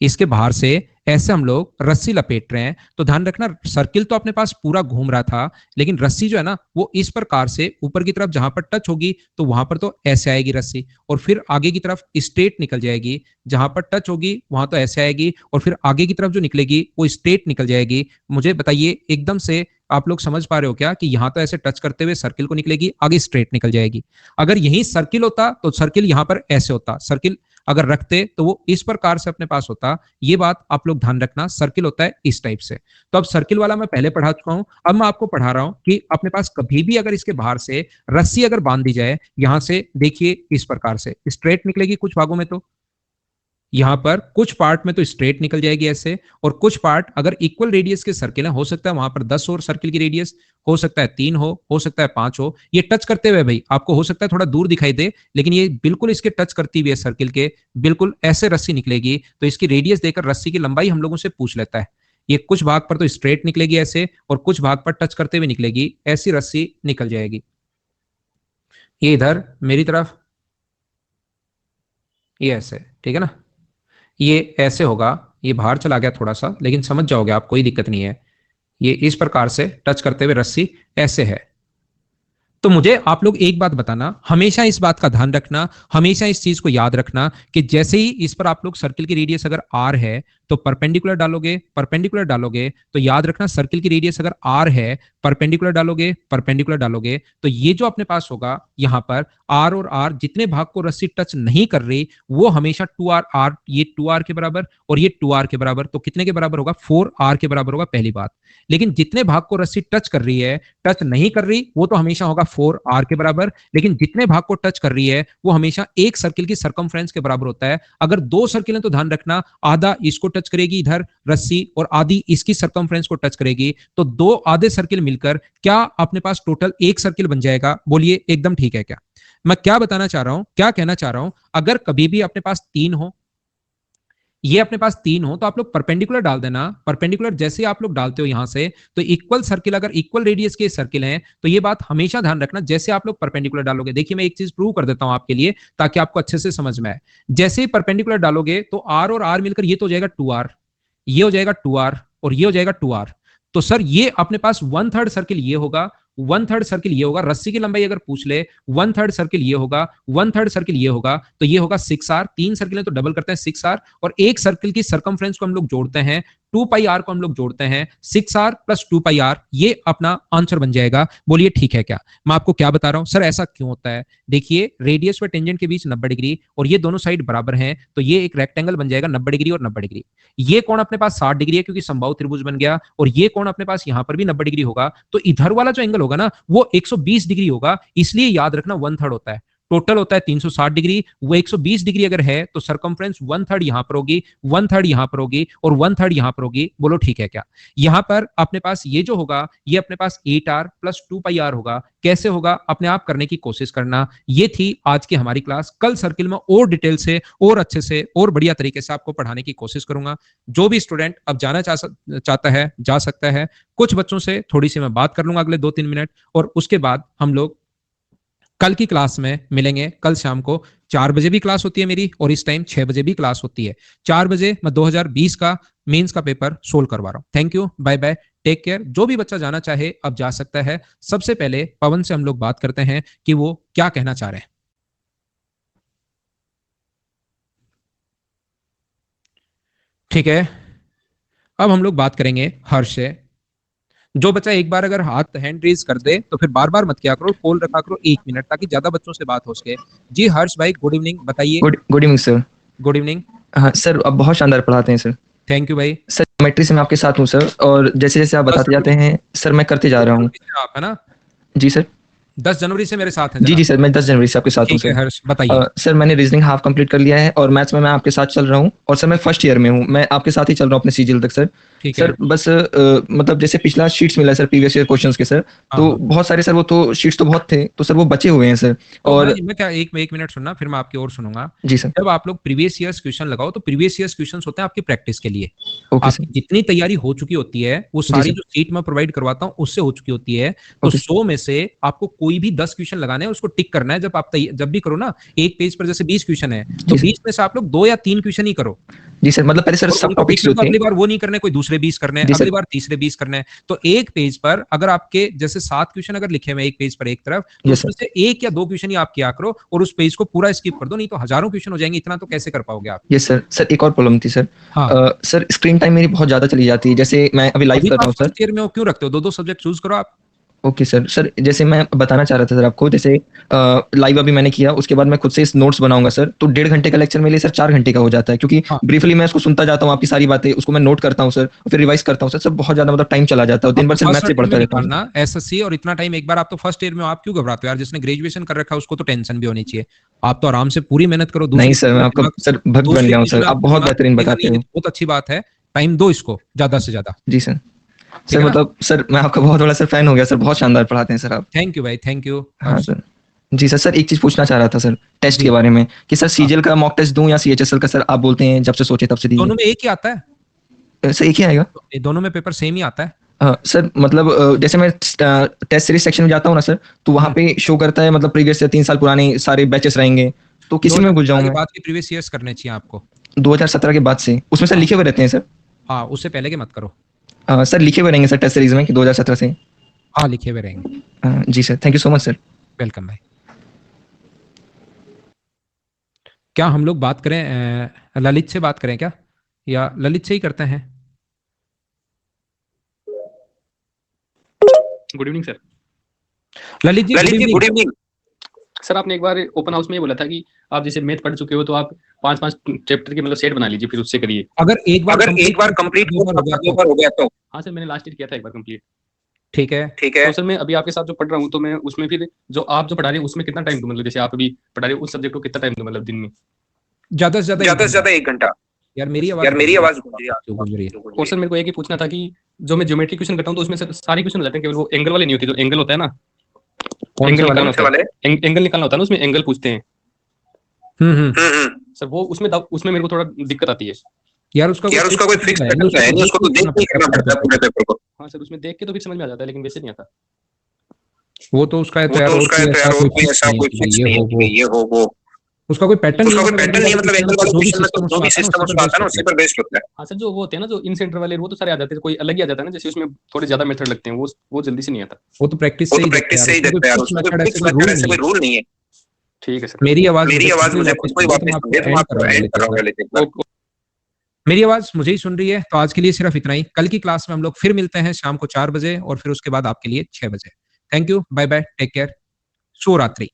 इसके बाहर से, ऐसे हम लोग रस्सी लपेट रहे हैं। तो ध्यान रखना, सर्किल तो अपने पास पूरा घूम रहा था, लेकिन रस्सी जो है ना वो इस प्रकार से ऊपर की तरफ जहां पर टच होगी तो वहां पर तो ऐसे आएगी रस्सी, और फिर आगे की तरफ स्ट्रेट निकल जाएगी, जहां पर टच होगी वहां तो ऐसे आएगी, और फिर आगे की तरफ जो निकलेगी वो स्ट्रेट निकल जाएगी। मुझे बताइए एकदम से आप लोग समझ पा रहे हो क्या कि यहां तो ऐसे टच करते हुए सर्किल को निकलेगी, आगे स्ट्रेट निकल जाएगी। अगर यही सर्किल होता तो सर्किल यहां पर ऐसे होता, सर्किल अगर रखते तो वो इस प्रकार से अपने पास होता। ये बात आप लोग ध्यान रखना, सर्किल होता है इस टाइप से। तो अब सर्किल वाला मैं पहले पढ़ा चुका हूं, अब मैं आपको पढ़ा रहा हूं कि अपने पास कभी भी अगर इसके बाहर से रस्सी अगर बांध दी जाए, यहां से देखिए इस प्रकार से स्ट्रेट निकलेगी कुछ भागों में, तो यहां पर कुछ पार्ट में तो स्ट्रेट निकल जाएगी ऐसे, और कुछ पार्ट अगर इक्वल रेडियस के सर्किल है, हो सकता है वहां पर 10 और सर्किल की रेडियस, हो सकता है 3 हो सकता है 5 हो, ये टच करते हुए भाई आपको हो सकता है थोड़ा दूर दिखाई दे, लेकिन ये बिल्कुल इसके टच करती हुई है सर्किल के, बिल्कुल ऐसे रस्सी निकलेगी। तो इसकी रेडियस देकर रस्सी की लंबाई हम लोगों से पूछ लेता है। ये कुछ भाग पर तो स्ट्रेट निकलेगी ऐसे, और कुछ भाग पर टच करते हुए निकलेगी, ऐसी रस्सी निकल जाएगी। ये इधर मेरी तरफ, ये ऐसे, ठीक है ना, ये ऐसे होगा, ये बाहर चला गया थोड़ा सा, लेकिन समझ जाओगे आप, कोई दिक्कत नहीं है। ये इस प्रकार से टच करते हुए रस्सी ऐसे है। तो मुझे आप लोग एक बात बताना, हमेशा इस बात का ध्यान रखना, हमेशा इस चीज को याद रखना कि जैसे ही इस पर आप लोग सर्किल की रेडियस अगर आर है तो परपेंडिकुलर डालोगे, परपेंडिकुलर डालोगे, तो याद रखना सर्किल की रेडियस अगर आर है, परपेंडिकुलर डालोगे, परपेंडिकुलर डालोगे, तो ये जो अपने पास होगा यहां पर आर और आर जितने भाग को रस्सी टच नहीं कर रही वो हमेशा 2r, आर ये 2r के बराबर और ये 2r के बराबर, तो कितने के बराबर होगा, 4r के बराबर होगा, पहली बात। लेकिन जितने भाग को रस्सी टच कर रही है, टच नहीं कर रही, वो तो हमेशा होगा 4r के बराबर, लेकिन जितने भाग को टच कर रही है वो हमेशा एक सर्किल की सर्कमफ्रेंस के बराबर होता है। अगर दो सर्किल हैं तो ध्यान रखना, आधा इसको टच करेगी इधर रस्सी और आधी इसकी सर्कमफ्रेंस को टच करेगी, तो दो आधे सर्किल मिलकर क्या अपने पास टोटल एक सर्किल बन जाएगा। बोलिए एकदम ठीक है क्या? मैं क्या बताना चाह रहा हूं, क्या कहना चाह रहा हूं, अगर कभी भी अपने पास तीन हो, ये अपने पास तीन हो, तो आप लोग परपेंडिकुलर डाल देना। परपेंडिकुलर जैसे आप लोग डालते हो यहां से, तो इक्वल सर्किल अगर इक्वल रेडियस के सर्किल हैं तो ये बात हमेशा ध्यान रखना, जैसे आप लोग परपेंडिकुलर डालोगे, देखिए मैं एक चीज प्रूव कर देता हूं आपके लिए ताकि आपको अच्छे से समझ में आए। जैसे ही परपेंडिकुलर डालोगे तो आर और आर मिलकर ये तो हो जाएगा 2r, ये हो जाएगा 2r और ये हो जाएगा 2r। तो सर ये अपने पास 1/3 सर्किल ये होगा, 1/3 सर्किल ये होगा, रस्सी की लंबाई अगर पूछ ले 1/3 सर्किल ये होगा, 1/3 सर्किल ये होगा, तो ये होगा 6r, तीन सर्किल है तो डबल करते हैं 6r, और एक सर्किल की सर्कमफ्रेंस को हम लोग जोड़ते हैं 2πr को हम लोग जोड़ते हैं, 6r प्लस 2πr, ये अपना आंसर बन जाएगा। बोलिए ठीक है क्या? मैं आपको क्या बता रहा हूं सर, ऐसा क्यों होता है? देखिए रेडियस व टेंजेंट के बीच 90 डिग्री और ये दोनों साइड बराबर हैं, तो ये एक रेक्टेंगल बन जाएगा 90 डिग्री और 90 डिग्री। ये कोण अपने पास 60 डिग्री है क्योंकि समबाहु त्रिभुज बन गया, और ये कोण अपने पास यहां पर भी 90 डिग्री होगा, तो इधर वाला जो एंगल होगा ना वो 120 डिग्री होगा, इसलिए याद रखना 1/3 होता है। टोटल होता है 360 डिग्री, वो 120 डिग्री अगर है तो सर्कमफ्रेंस 1/3 यहां पर होगी, 1/3 यहां पर होगी और 1/3 यहां पर होगी। बोलो ठीक है क्या? यहां पर अपने पास ये जो होगा ये अपने पास 8r प्लस 2πr होगा। कैसे होगा अपने आप करने की कोशिश करना। ये थी आज की हमारी क्लास, कल सर्किल में और डिटेल से और अच्छे से और बढ़िया तरीके से आपको पढ़ाने की कोशिश करूंगा। जो भी स्टूडेंट अब जाना चाहता है जा सकता है। कुछ बच्चों से थोड़ी सी मैं बात कर लूंगा अगले 2-3 मिनट, और उसके बाद हम लोग कल की क्लास में मिलेंगे, कल शाम को 4 बजे भी क्लास होती है मेरी और इस टाइम 6 बजे भी क्लास होती है। 4 बजे मैं 2020 का मेंस का पेपर सोल्व करवा रहा हूँ। Thank you, bye bye, take care. जो भी बच्चा जाना चाहे अब जा सकता है। सबसे पहले पवन से हम लोग बात करते हैं कि वो क्या कहना चाह रहे हैं। ठीक है, अब हम लोग बात करेंगे हर्ष से। जो बच्चा एक बार अगर हाथ हैंड रेज कर दे तो फिर बार बार मत किया करो, कॉल रखा करो 1 मिनट, ताकि ज्यादा बच्चों से बात हो सके। जी हर्ष भाई, गुड इवनिंग, बताइए। Good evening sir. Good evening. हाँ सर, आप बहुत शानदार पढ़ाते हैं सर। थैंक यू भाई। सर ज्योमेट्री से मैं आपके साथ हूँ सर, और जैसे जैसे आप बताते जाते हैं सर मैं करते जा रहा हूँ। आप है ना? जी सर। 10 जनवरी से मेरे साथ हैं जी जनाब। जी सर, मैं 10 जनवरी से आपके साथ हूँ ठीक है सर। हर्ष, बताइए। सर मैंने रीजनिंग हाफ कंप्लीट कर लिया है और मैथ्स में मैं आपके साथ चल रहा हूँ, और सर मैं फर्स्ट ईयर में हूँ, मैं आपके साथ ही चल रहा हूँ अपने सीजीएल तक सर। ठीक है। सर बस मतलब जैसे पिछला शीट्स मिला है सर, प्रीवियस ईयर क्वेश्चंस के सर, हाँ तो हाँ। बहुत सारे सर, वो तो शीट्स तो बहुत थे, तो सर वो बचे हुए हैं सर। तो और मैं क्या एक मिनट सुनना, फिर मैं आपकी और सुनूंगा। जी सर। जब आप लोग प्रीवियस ईयर्स क्वेश्चन लगाओ तो प्रीवियस ईयर्स क्वेश्चन होते हैं आपकी प्रैक्टिस के लिए। Okay sir. आपकी जितनी तैयारी हो चुकी होती है वो जी सारी सर। जो सीट मैं प्रोवाइड करवाता हूँ उससे हो चुकी होती है। तो ओके 100 में से आपको कोई भी 10 क्वेश्चन लगाने हैं, उसको टिक करना है। जब आप जब भी करो ना, एक पेज पर जैसे 20 क्वेश्चन है तो जी सर। 20 में से आप लोग 2 या 3 क्वेश्चन ही करो, जी सर, मतलब पहले सर और सब उनको टिक टॉपिक्स कर जो दो। थे। अगली बार वो नहीं करने, कोई दूसरे 20 करने हैं, जी अगली सर। बार तीसरे 20 करने हैं। तो एक पेज पर अगर आपके जैसे 7 क्वेश्चन अगर लिखे हुए एक पेज पर एक तरफ, तो यस सर। उसमें से 1 या 2 क्वेश्चन ही आप किया करो और उस पेज को पूरा स्किप कर दो, नहीं तो हजारों क्वेश्चन हो जाएंगे। इतना तो कैसे कर पाओगे आप? Yes sir. सर एक और प्रॉब्लम थी सर। हाँ। सर स्क्रीन टाइम मेरी बहुत ज़्यादा चली जाती है, जैसे मैं अभी लाइव अभी कर तो रहा आप हूँ सर। फर्स्ट ईयर में हो, क्यों रखते हो? दो दो सब्जेक्ट चूज करो आप। Okay sir. सर जैसे मैं बताना चाह रहा था सर आपको, जैसे लाइव अभी मैंने किया, उसके बाद मैं खुद से इस नोट्स बनाऊंगा सर, तो 1.5 घंटे का लेक्चर मेरे लिए सर 4 घंटे का हो जाता है, क्योंकि हाँ, ब्रीफली मैं उसको सुनता जाता हूँ, आपकी सारी बातें उसको मैं नोट करता हूँ सर, फिर रिवाइज करता हूँ सर। सर बहुत ज़्यादा मतलब टाइम चला जाता है, और दिन आप भर तो सर फर्स्ट मैथ से अटेम्प्ट में पढ़ता रहता हूँ। निकालना एसएससी, और इतना टाइम एक बार। आप तो फर्स्ट ईयर में हो, आप क्यों घबराते हो यार? जिसने ग्रेजुएशन कर रखा है उसको तो टेंशन भी होनी चाहिए। आप तो आराम से पूरी मेहनत करो। नहीं दूसरी सर, चीज मैं में आपका दिमाग, सर भक्त बन दूसरी गया हूँ चीज सर, में आप आपका बहुत दिमाग बेहतरीन लगेगा बताते नहीं, ये हो। तो बहुत अच्छी बात है। टाइम दो इसको ज्यादा से ज्यादा। जी सर। ठीक सर है ना? मतलब सर मैं आपका बहुत बड़ा सर फैन हो गया सर, बहुत शानदार पढ़ाते हैं सर आप। थैंक यू भाई, थैंक यू हाँ हर्ष। सर। जी सर। सर एक चीज़ पूछना चाह रहा था सर, टेस्ट जी। के बारे में, कि सर हाँ, सीजीएल का मॉक टेस्ट दूं या सीएचएसएल का? सर आप बोलते हैं जब से सोचे तब से दीजिए। दोनों में एक ही आता है। सर एक ही आएगा? ये दोनों में पेपर सेम ही आता है। सर मतलब जैसे मैं टेस्ट सीरीज सेक्शन में जाता हूँ ना सर, तो वहाँ पे शो करता है मतलब प्रीवियस से 3 साल पुराने सारे बैचेस रहेंगे, तो किसी में घुस 2017 जाऊँ के मैं? बाद की प्रीवियस ईयर्स करने चाहिए आपको। 2017 के बाद से उसमें सर हाँ लिखे हुए रहते हैं सर? हाँ, उससे पहले के मत करो। सर लिखे हुए रहेंगे सर टेस्ट सीरीज में कि 2017 से? हाँ, लिखे हुए रहेंगे। जी sir, thank you so much sir. Welcome भाई। क्या हम लोग बात करें ललित से बात करें क्या, या ललित से ही करते हैं? Good evening sir. Lalit ji good evening. Good evening sir. आपने एक बार ओपन हाउस में ये बोला था कि आप जैसे मैथ पढ़ चुके हो तो आप 5-5 चैप्टर के मतलब सेट बना लीजिए, फिर उससे करिए। अगर एक बार कंप्लीट दो बार हो गया तो? हो गया तो? हाँ सर, मैंने लास्ट ईयर किया था एक बार कंप्लीट। ठीक है। ठीक है। तो सर मैं अभी आपके साथ जो पढ़ रहा हूँ, तो मैं उसमें फिर जो आप जो पढ़ा रहे हैं उसमें कितना टाइम दूं? मतलब जैसे आप अभी पढ़ा रहे हो उस सब्जेक्ट को कितना टाइम दूं मतलब दिन में? ज्यादा से ज्यादा 1 घंटा। 1 घंटा। यार मेरी आवाज यार गूंज मेरी रही है, आवाज गूंज रही है क्यों गूंज रही है? और सर मेरे को एक ही पूछना था कि जो मैं ज्योमेट्री क्वेश्चन करता हूँ तो उसमें सर सारे क्वेश्चन हो जाते हैं, केवल वो एंगल वाले नहीं होते। जो एंगल होता है ना, कौन से एंगल वाले? निकालना होता है, एंगल निकालना होता है ना, उसमें एंगल पूछते हैं सर। वो उसमें मेरे को थोड़ा दिक्कत आती है। यार उसका यार उसका कोई फिक्स है नहीं, पैटर्न है नहीं, उसको तो देख के करना पड़ता है पूरे पेपर को। हाँ सर, उसमें देख के तो फिर समझ में आ जाता है, लेकिन वैसे नहीं आता। वो तो उसका है तो वो यार, तो और उसका कोई है तो ऐसा यार, और कोई कोई फिक्स ऐसा नहीं कोई है कि फिक्स ये नहीं हो है वो। कि ये हो वो। उसका कोई पैटर्न नहीं उसका है, कोई मतलब पैटर्न नहीं है, मतलब एंगल वाले जो भी क्वेश्चन सिस्टम में जो उसमें भी आता है ना सिस्टम उसी उसमें पर आता है बेस्ड ना होता उसी है। पर बेस्ड होता है। हाँ सर, जो वो होते हैं ना जो इन सेंटर वाले, वो तो सारे आ जाते हैं। कोई अलग ही आ जाता है ना, जैसे उसमें थोड़े ज्यादा मेथड लगते हैं, वो जल्दी से नहीं आता। वो तो प्रैक्टिस वो से तो ही देखते हैं प्रैक्टिस यार, से ही उसमें कोई देखते हैं यार, फिक्स उसमें कोई मेथड ऐसे फिक्स कोई मेथड रूल ऐसे नहीं कोई है। रूल नहीं है। ठीक है सर। मेरी आवाज मेरी आवाज मुझे वापस कोई सुन रही है, तो वापस मैं सुन रही आपको है, तो मैं एंड आपको कर रहा हूँ एंड ललित कर एक रहा हूँ बार। लेते एक बार। मेरी आवाज मुझे ही सुन रही है, तो आज के लिए सिर्फ इतना ही। कल की क्लास में हम लोग फिर मिलते हैं शाम को 4 बजे, और फिर उसके बाद आपके लिए 6 बजे। Thank you, bye bye, take care, शुभ रात्रि।